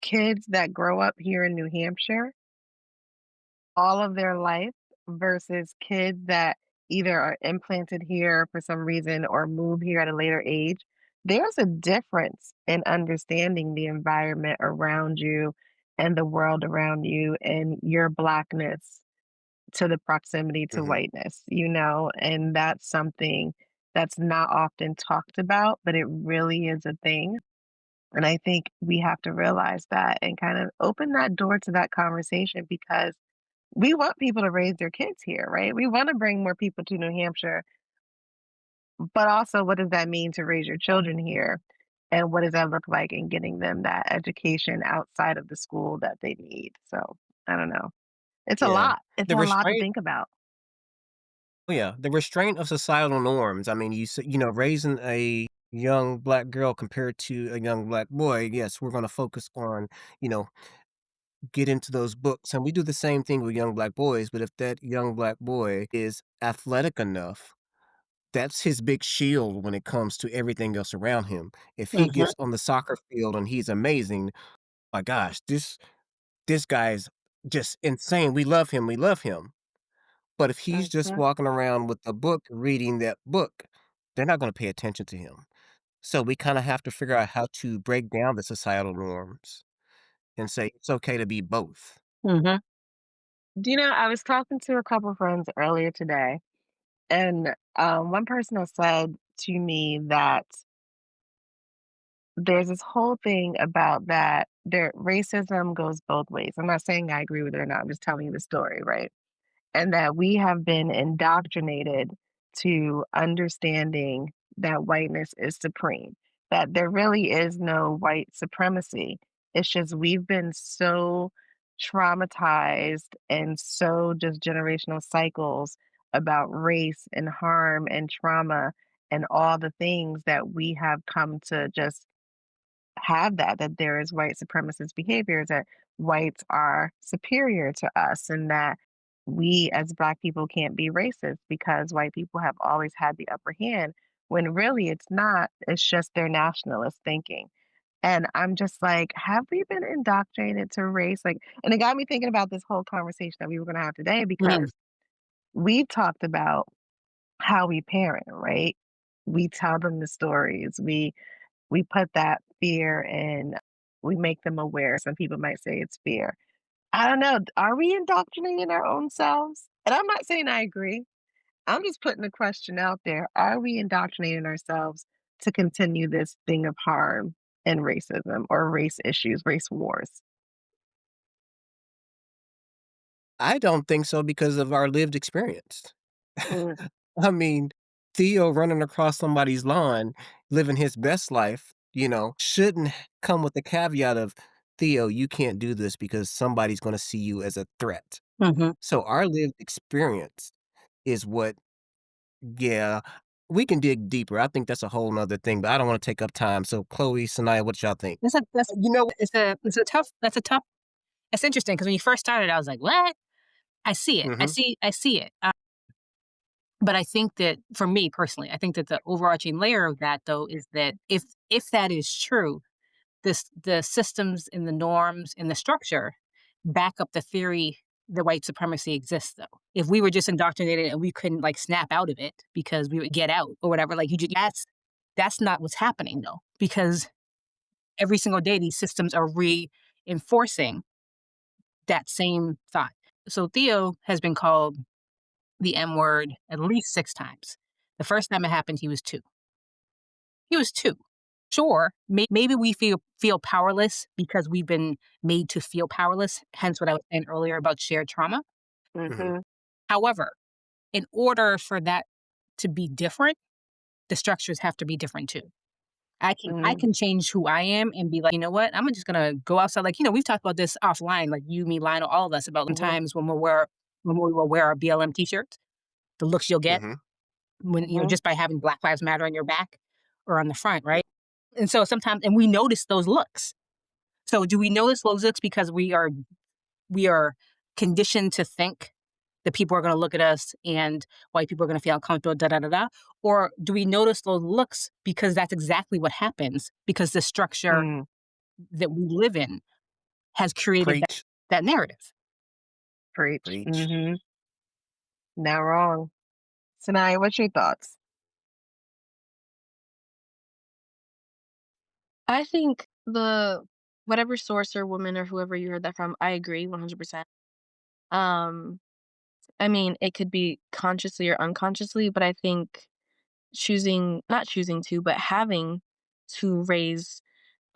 Speaker 4: kids that grow up here in New Hampshire all of their life versus kids that either are implanted here for some reason or move here at a later age, there's a difference in understanding the environment around you and the world around you and your blackness to the proximity to
Speaker 3: Mhm.
Speaker 4: whiteness, and that's something that's not often talked about, but it really is a thing. And I think we have to realize that and kind of open that door to that conversation because we want people to raise their kids here, right? We want to bring more people to New Hampshire, but also what does that mean to raise your children here? And what does that look like in getting them that education outside of the school that they need? So I don't know. It's a
Speaker 3: Yeah.
Speaker 4: lot. It's
Speaker 3: The
Speaker 4: a lot to
Speaker 3: restraint
Speaker 4: think about.
Speaker 3: Oh, yeah, the restraint of societal norms. I mean, raising a young black girl compared to a young black boy, yes, we're gonna focus on, you know, get into those books, and we do the same thing with young black boys, but if that young black boy is athletic enough, that's his big shield when it comes to everything else around him. If he
Speaker 5: Mhm.
Speaker 3: gets on the soccer field and he's amazing, my gosh, this guy's just insane. We love him. But if he's just
Speaker 4: Mhm.
Speaker 3: walking around with a book, reading that book, they're not gonna pay attention to him. So we kinda have to figure out how to break down the societal norms and say it's okay to be both.
Speaker 5: Mhm.
Speaker 4: I was talking to a couple friends earlier today, and one person has said to me that there's this whole thing about that there racism goes both ways. I'm not saying I agree with it or not. I'm just telling you the story, right? And that we have been indoctrinated to understanding that whiteness is supreme, that there really is no white supremacy. It's just we've been so traumatized and so just generational cycles about race and harm and trauma and all the things that we have come to just have that there is white supremacist behaviors, that whites are superior to us, and that we as Black people can't be racist because white people have always had the upper hand, when really it's not. It's just their nationalist thinking. And I'm just like, have we been indoctrinated to race? Like, and it got me thinking about this whole conversation that we were going to have today
Speaker 5: Mhm.
Speaker 4: because we talked about how we parent, right? We tell them the stories. We put that fear in, we make them aware. Some people might say it's fear. I don't know. Are we indoctrinating our own selves? And I'm not saying I agree. I'm just putting the question out there. Are we indoctrinating ourselves to continue this thing of harm and racism or race issues, race wars?
Speaker 3: I don't think so because of our lived experience.
Speaker 4: Mm,
Speaker 3: I mean, Theo running across somebody's lawn, living his best life, shouldn't come with the caveat of, "Theo, you can't do this because somebody's gonna see you as a threat."
Speaker 5: Mhm.
Speaker 3: So our lived experience is what yeah, we can dig deeper. I think that's a whole whole 'nother thing, but I don't wanna take up time. So Chloe, Sanaya, what y'all think?
Speaker 5: That's it's a tough. It's interesting because when you first started, I was like, "What?" I see it.
Speaker 3: Mhm.
Speaker 5: I see it. But I think that for me personally, I think that the overarching layer of that though is that if that is true, the systems and the norms and the structure back up the theory that white supremacy exists though. If we were just indoctrinated and we couldn't like snap out of it because we would get out or whatever, like that's not what's happening though. Because every single day these systems are reinforcing that same thought. So Theo has been called the M word at least 6 times. The first time it happened, he was 2. He was 2. Sure, maybe we feel powerless because we've been made to feel powerless, hence what I was saying earlier about shared trauma.
Speaker 3: Mhm.
Speaker 4: Mhm.
Speaker 5: However, in order for that to be different, the structures have to be different too. I
Speaker 4: Mhm.
Speaker 5: can change who I am and be like, "You know what? I'm just gonna go outside." Like, we've talked about this offline, like you, me, Lionel, all of us, about
Speaker 4: Mhm.
Speaker 5: sometimes when we will wear our BLM t-shirts, the looks you'll get
Speaker 3: Mhm.
Speaker 5: when,
Speaker 4: Mhm.
Speaker 5: just by having Black Lives Matter on your back or on the front, right? And so sometimes and we notice those looks. So do we notice those looks because we are conditioned to think that people are gonna look at us and white people are gonna feel uncomfortable, da da da da? Or do we notice those looks because that's exactly what happens because the structure
Speaker 4: Mm.
Speaker 5: that we live in has created that
Speaker 3: Preach.
Speaker 5: that narrative?
Speaker 4: Preach.
Speaker 3: Preach.
Speaker 4: Mhm. Not wrong. Sanaya, what's your thoughts?
Speaker 6: I think the whatever source or woman or whoever you heard that from, I agree 100%. Um, I mean, it could be consciously or unconsciously, but I think choosing not choosing to, but having to raise,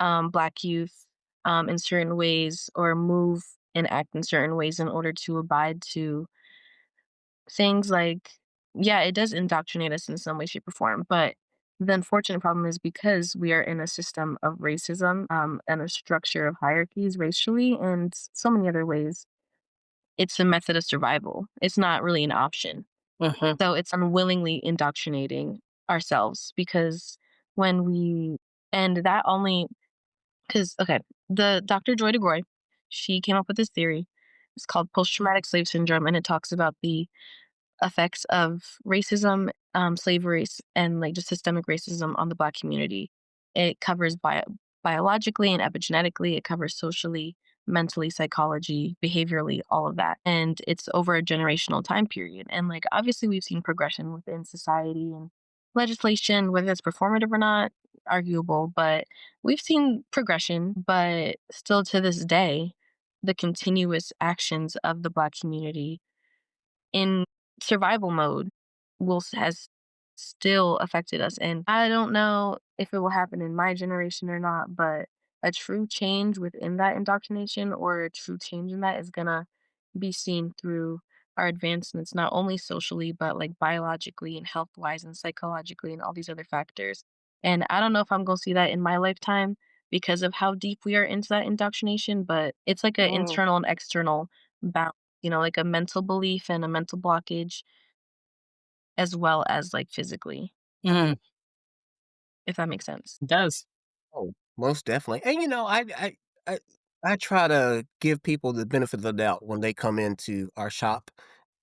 Speaker 6: Black youth, in certain ways or move and act in certain ways in order to abide to things like yeah, it does indoctrinate us in some way, shape, or form, but the unfortunate problem is because we are in a system of racism, and a structure of hierarchies racially and so many other ways, it's a method of survival. It's not really an option.
Speaker 5: Mhm,
Speaker 6: So it's unwillingly indoctrinating ourselves because when we and that only because okay, the Dr. Joy DeGroy, she came up with this theory. It's called post-traumatic slave syndrome, and it talks about the effects of racism, slavery, and like just systemic racism on the Black community. It covers biologically and epigenetically. It covers socially, mentally, psychology, behaviorally, all of that. And it's over a generational time period. And like obviously, we've seen progression within society and legislation, whether that's performative or not, arguable. But we've seen progression. But still, to this day, the continuous actions of the Black community in survival mode has still affected us, and I don't know if it will happen in my generation or not, but a true change within that indoctrination or a true change in that is gonna be seen through our advancements, not only socially, but like biologically and health wise and psychologically and all these other factors. And I don't know if I'm gonna see that in my lifetime because of how deep we are into that indoctrination, but it's like an
Speaker 4: Mm.
Speaker 6: internal and external balance, like a mental belief and a mental blockage as well as like physically,
Speaker 5: mhm,
Speaker 6: if that makes sense.
Speaker 5: it does.
Speaker 3: Oh, most definitely. And I I try to give people the benefit of the doubt when they come into our shop,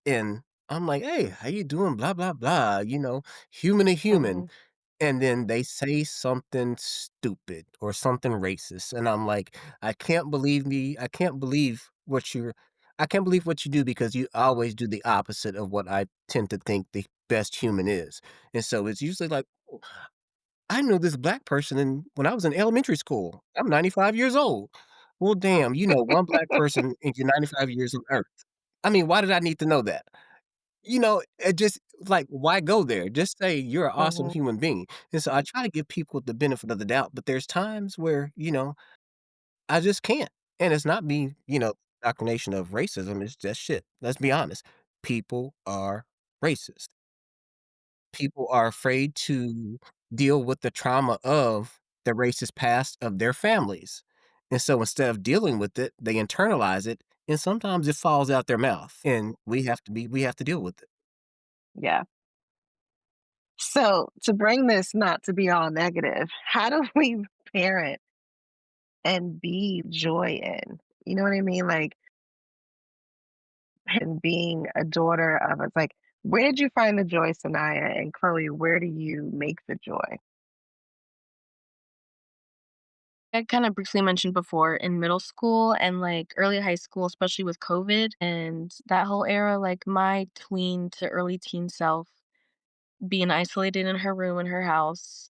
Speaker 3: and I'm like, "Hey, how you doing? Blah blah blah." Human to human.
Speaker 4: Mhm.
Speaker 3: And then they say something stupid or something racist, and I'm like, I can't believe what you do because you always do the opposite of what I tend to think the best human is." And so it's usually like, "Oh, I knew this black person when I was in elementary school. I'm 95 years old." Well, damn, you know one black person and you're 95 years on Earth. I mean, why did I need to know that? It just like, why go there? Just say you're an awesome
Speaker 4: Mhm.
Speaker 3: human being. And so I try to give people the benefit of the doubt, but there's times where, I just can't. And it's not me, indoctrination of racism. It's just shit. Let's be honest. People are racist. People are afraid to deal with the trauma of the racist past of their families. And so instead of dealing with it, they internalize it, and sometimes it falls out their mouth. And we have to deal with it.
Speaker 4: Yeah. So to bring this not to be all negative, how do we parent and be joy in? You know what I mean? Like, and being a daughter of it's like, where did you find the joy, Sanaya? And Chloe, where do you make the joy?
Speaker 6: I kind of briefly mentioned before in middle school and like early high school, especially with COVID and that whole era, like my tween to early teen self being isolated in her room in her house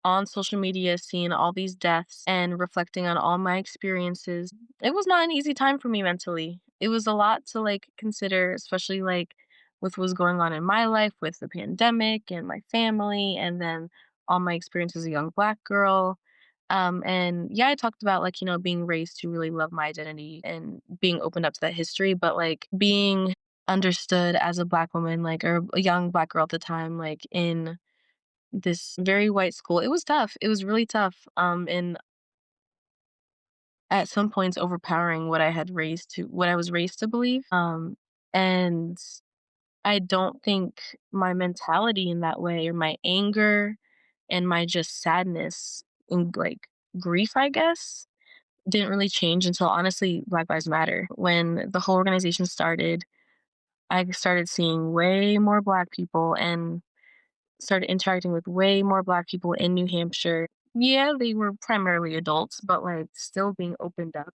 Speaker 6: on social media, seeing all these deaths and reflecting on all my experiences. It was not an easy time for me mentally. it was a lot to, like, consider, especially, like, with what's going on in my life with the pandemic and my family, and then all my experience as a young Black girl. And yeah, I talked about, like, being raised to really love my identity and being opened up to that history, but, like, being understood as a Black woman, like, or a young Black girl at the time, like, in this very white school, it was tough. It was really tough. And at some points overpowering what I was raised to believe. And I don't think my mentality in that way, or my anger and my just sadness and, like, grief, I guess, didn't really change until, honestly, Black Lives Matter. When the whole organization started, I started seeing way more Black people and started interacting with way more Black people in New Hampshire. Yeah, they were primarily adults, but, like, still being opened up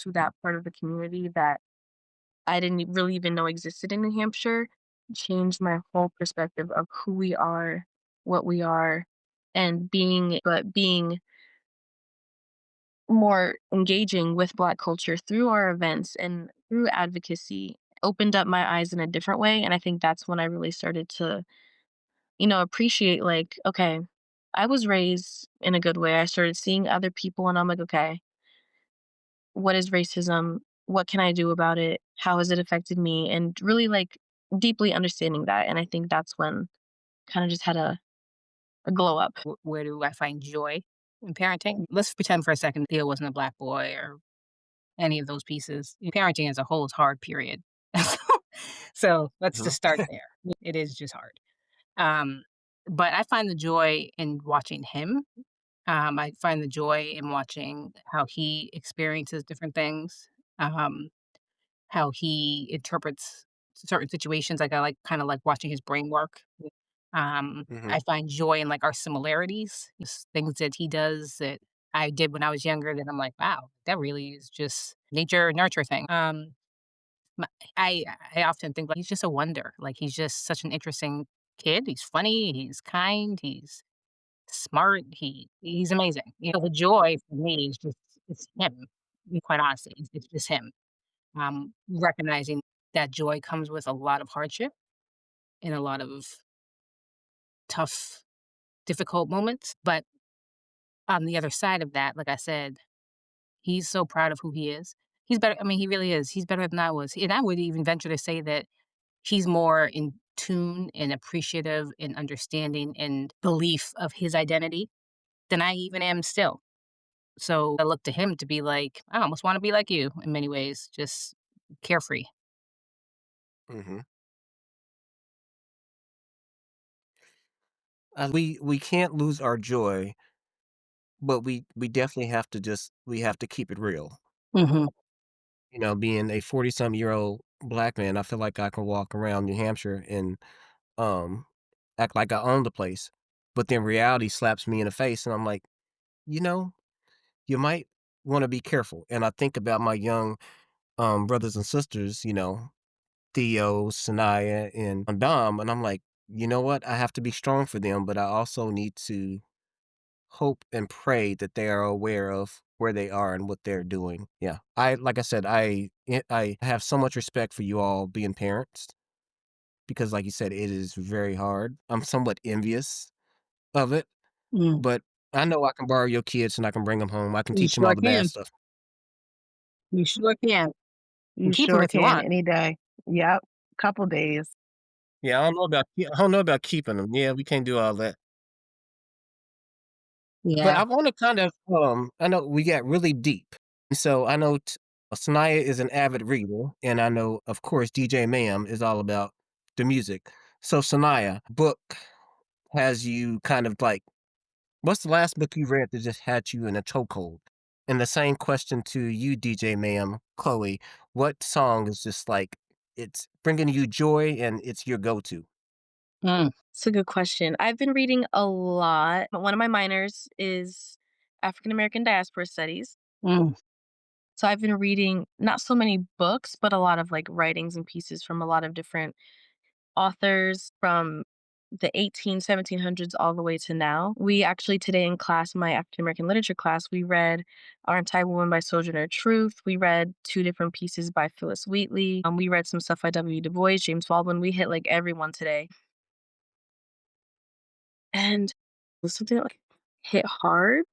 Speaker 6: to that part of the community that I didn't really even know existed in New Hampshire changed my whole perspective of who we are, what we are, and being more engaging with Black culture through our events and through advocacy opened up my eyes in a different way. And I think that's when I really started to, appreciate, like, okay, I was raised in a good way. I started seeing other people and I'm like, okay, what is racism? What can I do about it? How has it affected me? And really, like, deeply understanding that. And I think that's when kind of just had a glow up.
Speaker 5: Where do I find joy in parenting? Let's pretend for a second Theo wasn't a Black boy or any of those pieces. Parenting as a whole is hard, period. So let's
Speaker 3: Mhm.
Speaker 5: just start there. It is just hard. Um, but I find the joy in watching him. I find the joy in watching how he experiences different things, um, how he interprets certain situations. Like I like kind of like watching his brain work. I
Speaker 3: Mhm.
Speaker 5: find joy in like our similarities, just things that he does that I did when I was younger. That I'm like, wow, that really is just nature nurture thing. My I I often think, like, he's just a wonder, like, he's just such an interesting kid, he's funny, he's kind, he's smart, he's amazing, the joy for me is just it's him, quite honestly, it's just him, recognizing that joy comes with a lot of hardship and a lot of tough, difficult moments, but on the other side of that, like I said, he's so proud of who he is. He's better I mean, he really is, he's better than I was, and I would even venture to say that he's more in tune and appreciative and understanding and belief of his identity than I even am still. So I look to him to be like, I almost want to be like you in many ways, just carefree.
Speaker 3: Mhm. We can't lose our joy, but we definitely have to we have to keep it real.
Speaker 5: Hmm.
Speaker 3: Being a 40-some-year-old Black man, I feel like I can walk around New Hampshire and, um, act like I own the place, but then reality slaps me in the face, and I'm like, "You know, you might wanna be careful." And I think about my young, brothers and sisters, Theo, Sanaya, and Dom, and I'm like, "You know what? I have to be strong for them, but I also need to hope and pray that they are aware of where they are and what they're doing." Yeah. Like I said, I have so much respect for you all being parents because like you said, it is very hard. I'm somewhat envious of it,
Speaker 5: Mm.
Speaker 3: but I know I can borrow your kids and I can bring them home. I can
Speaker 5: You
Speaker 3: teach them all
Speaker 5: sure
Speaker 3: the bad
Speaker 5: can.
Speaker 3: stuff.
Speaker 5: You sure can.
Speaker 4: You
Speaker 5: And keep him
Speaker 4: sure
Speaker 5: if you
Speaker 4: can
Speaker 5: want.
Speaker 4: any day. Yep. Couple days.
Speaker 3: Yeah, I don't know about keeping them. Yeah, we can't do all that. But
Speaker 5: Yeah.
Speaker 3: I wanna kind of, I know we got really deep. So I know Sanaya is an avid reader, and I know, of course, DJ Ma'am is all about the music. So Sanaya, book has you kind of like what's the last book you read that just had you in a chokehold? And the same question to you, DJ Ma'am, Chloe, what song is just like it's bringing you joy and it's your go-to?
Speaker 5: Mm.
Speaker 6: It's a good question. I've been reading a lot. One of my minors is African American Diaspora Studies.
Speaker 5: Mm.
Speaker 6: So I've been reading not so many books, but a lot of, like, writings and pieces from a lot of different authors from the 1700s all the way to now. We actually today in class, my African American literature class, we read Aren't I Woman by Sojourner Truth. We read two different pieces by Phyllis Wheatley. We read some stuff by W. Du Bois, James Baldwin. We hit like everyone today. And was something that like hit hard.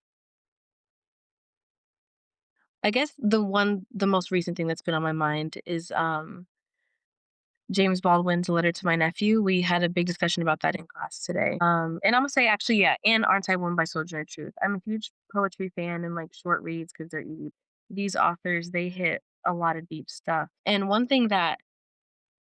Speaker 6: I guess the most recent thing that's been on my mind is James Baldwin's Letter to My Nephew. We had a big discussion about that in class today. And I'm gonna say actually, yeah, and Aren't I One by Sojourner Truth. I'm a huge poetry fan and like short reads because they're easy. These authors, they hit a lot of deep stuff. And one thing that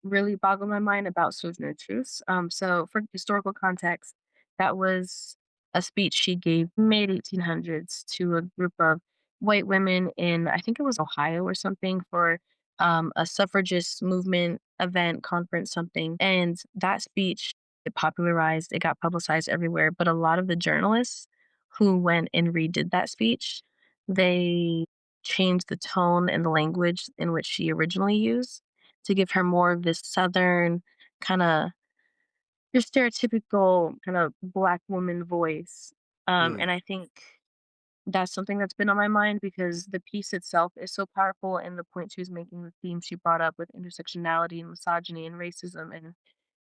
Speaker 6: really boggled my mind about Sojourner Truth. So for historical context, that was a speech she gave mid 1800s to a group of white women in I think it was Ohio or something for a suffragist movement event conference something. And that speech it popularized, it got publicized everywhere. But a lot of the journalists who went and redid that speech, they changed the tone and the language in which she originally used to give her more of this Southern kinda your stereotypical kind of Black woman voice,
Speaker 3: Mm,
Speaker 6: and I think that's something that's been on my mind because the piece itself is so powerful and the point she was making, the theme she brought up with intersectionality and misogyny and racism and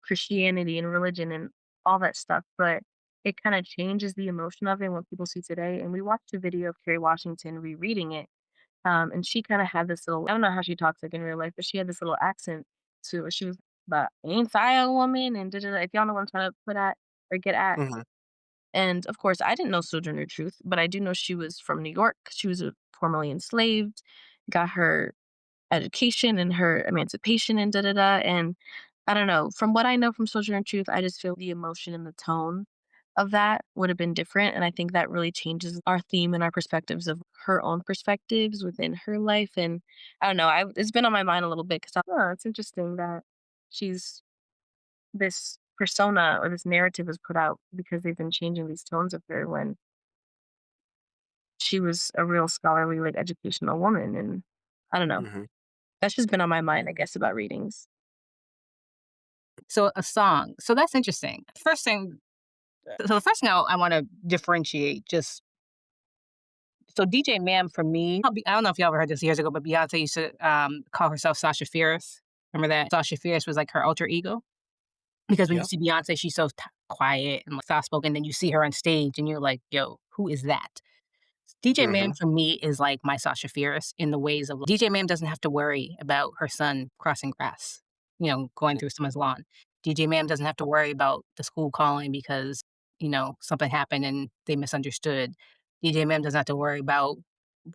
Speaker 6: Christianity and religion and all that stuff, but it kinda changes the emotion of it when people see today, and we watched a video of Kerry Washington rereading it. And she kinda had this little I don't know how she talks, like, in real life, but she had this little accent to it. She was but "Ain't I a woman?" and da da da, if y'all know what I'm trying to put at or get at.
Speaker 3: mhm,
Speaker 6: And, of course, I didn't know Sojourner Truth, but I do know she was from New York. She was, formerly enslaved, got her education and her emancipation and da da da, and I don't know, from what I know from Sojourner Truth, I just feel the emotion and the tone of that would have been different, and I think that really changes our theme and our perspectives of her own perspectives within her life, and I don't know, it's been on my mind a little bit 'cause it's interesting that she's this persona or this narrative was put out because they've been changing these tones of her when she was a real scholarly, like, educational woman, and I don't know.
Speaker 3: mhm,
Speaker 6: That's just been on my mind, I guess, about readings.
Speaker 5: So a song. So that's interesting. The first thing I want to differentiate just so DJ Ma'am for me, I don't know if y'all ever heard this years ago, but Beyonce used to call herself Sasha Fierce. Remember that? Sasha Fierce was like her alter ego. Because when you
Speaker 3: yeah,
Speaker 5: see Beyonce, she's so quiet and like soft spoken. Then you see her on stage and you're like, yo, who is that? DJ Ma'am
Speaker 3: mhm,
Speaker 5: for me is like my Sasha Fierce in the ways of DJ Ma'am doesn't have to worry about her son crossing grass, going through someone's lawn. DJ Ma'am doesn't have to worry about the school calling because, something happened and they misunderstood. DJ Ma'am doesn't have to worry about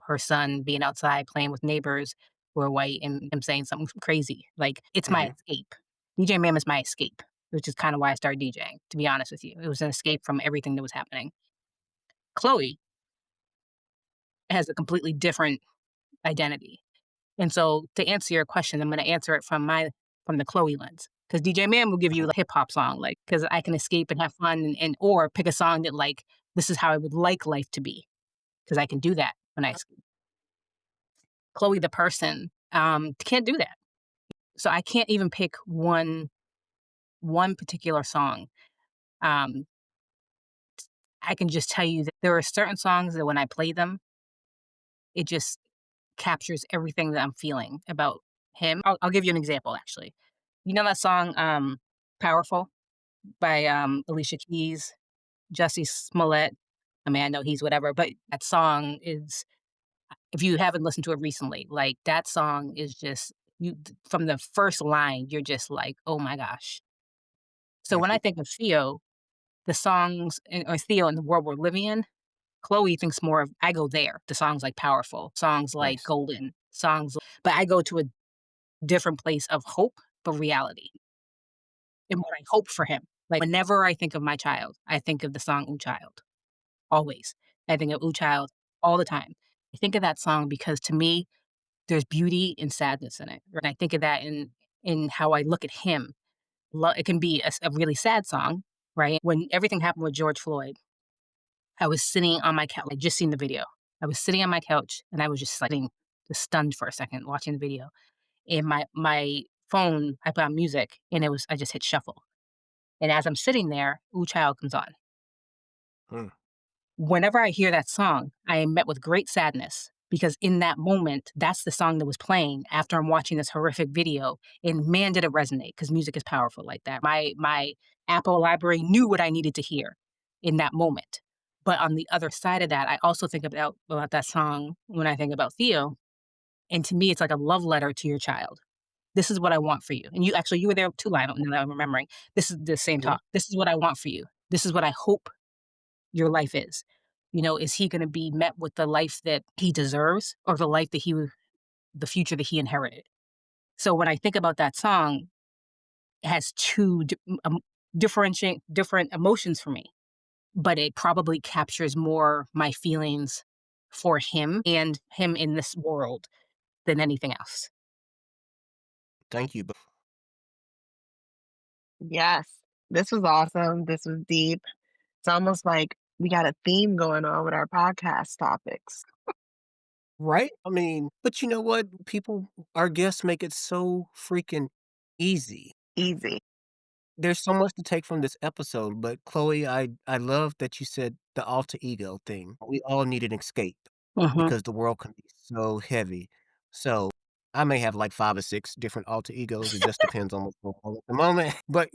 Speaker 5: her son being outside playing with neighbors who are white and him saying something crazy. Like, it's my
Speaker 3: mhm,
Speaker 5: escape. DJ Ma'am is my escape, which is kind of why I started DJing, to be honest with you. It was an escape from everything that was happening. Chloe has a completely different identity. And so to answer your question, I'm gonna answer it from the Chloe lens. Because DJ Man will give you
Speaker 3: mhm,
Speaker 5: a hip hop song, like, because I can escape and have fun and or pick a song that like, this is how I would like life to be. Because I can do that when I escape. Chloe the person, can't do that. So I can't even pick one particular song. Um, I can just tell you that there are certain songs that when I play them, it just captures everything that I'm feeling about him. I'll give you an example, actually. You know that song, "Powerful" by, Alicia Keys, Jussie Smollett? I mean, I know he's whatever, but that song is if you haven't listened to it recently, like, that song is just from the first line, you're just like, "Oh my gosh." So when I
Speaker 3: mhm,
Speaker 5: think of Theo, the songs or Theo in the world we're living in, Chloe thinks more of I go there. The songs like Powerful, songs like
Speaker 3: nice,
Speaker 5: Golden, but I go to a different place of hope, but reality and what I hope for him. Like, whenever I think of my child, I think of the song "Ooh Child," always. I think of "Ooh Child" all the time. I think of that song because to me, there's beauty and sadness in it, and I think of that in how I look at him. It can be a really sad song, right? When everything happened with George Floyd, I was sitting on my couch. I just seen the video. I was sitting on my couch, and I was just, like, just stunned for a second watching the video, and my phone, I put on music, and I just hit shuffle. And as I'm sitting there, Ooh Child comes on.
Speaker 3: Hmm.
Speaker 5: Whenever I hear that song, I am met with great sadness because in that moment, that's the song that was playing after I'm watching this horrific video. And man, did it resonate because music is powerful like that. My Apple library knew what I needed to hear in that moment. But on the other side of that, I also think about that song when I think about Theo. And to me, it's like a love letter to your child. This is what I want for you. And you were there too, Lionel, now that I'm remembering. This is the same
Speaker 3: Mhm.
Speaker 5: talk. This is what I want for you. This is what I hope your life is. Is he going to be met with the life that he deserves or the future that he inherited? So when I think about that song, it has different emotions for me, but it probably captures more my feelings for him and him in this world than anything else.
Speaker 3: Thank you.
Speaker 4: Yes. This was awesome. This was deep. It's almost like we got a theme going on with our podcast topics.
Speaker 3: Right? I mean, but you know what? Our guests make it so freaking easy.
Speaker 4: Easy.
Speaker 3: There's so much to take from this episode, but Chloe, I love that you said the alter ego thing. We all need an escape
Speaker 5: Mhm,
Speaker 3: because the world can be so heavy. So I may have like 5 or 6 different alter egos. It just depends on what's going on at the moment. But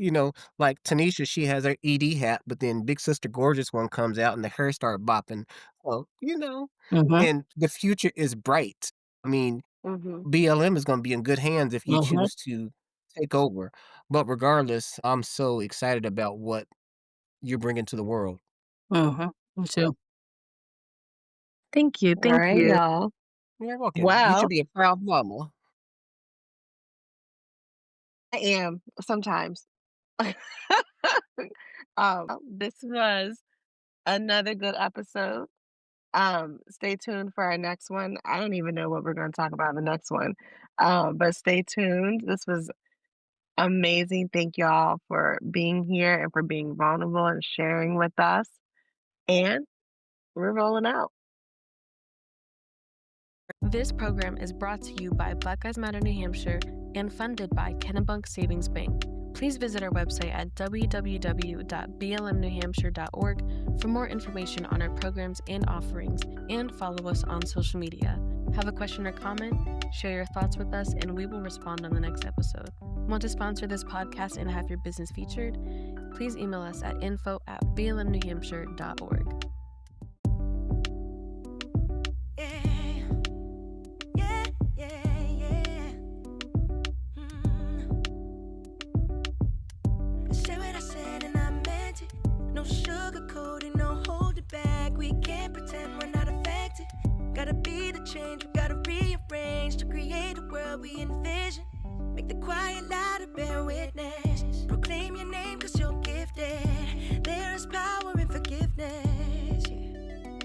Speaker 3: like Tanisha, she has her ED hat, but then Big Sister Gorgeous one comes out and the hair start bopping. Well,
Speaker 5: mhm,
Speaker 3: and the future is bright. I mean,
Speaker 4: Mhm.
Speaker 3: BLM is gonna be in good hands if you
Speaker 5: mhm,
Speaker 3: choose to take over. But regardless, I'm so excited about what you're bringing to the world.
Speaker 5: mhm. Me too.
Speaker 6: Thank you.
Speaker 4: All
Speaker 6: Thank
Speaker 4: right,
Speaker 6: you.
Speaker 4: y'all.
Speaker 3: You're welcome. You should
Speaker 4: Well,
Speaker 3: be a proud mama.
Speaker 4: I am sometimes. This was another good episode. Stay tuned for our next one. I don't even know what we're going to talk about in the next one. But stay tuned. This was amazing. Thank y'all for being here and for being vulnerable and sharing with us. And we're rolling out.
Speaker 2: This program is brought to you by Black Lives Matter New Hampshire and funded by Kennebunk Savings Bank. Please visit our website at www.blmnewhampshire.org for more information on our programs and offerings, and follow us on social media. Have a question or comment? Share your thoughts with us, and we will respond on the next episode. Want to sponsor this podcast and have your business featured? Please email us at info@blmnewhampshire.org.
Speaker 1: Yeah, yeah, yeah, yeah. I said what I said and I meant it. No sugarcoating, no holding back. We can't pretend we're not affected. Gotta be the change, we gotta rearrange to create a world we envision. Make the quiet louder, bear witness. Proclaim your name cause you're gifted. There is power in forgiveness. Yeah.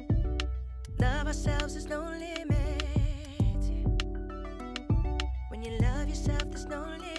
Speaker 1: Love ourselves, there's no limit. Yeah. When you love yourself, there's no limit.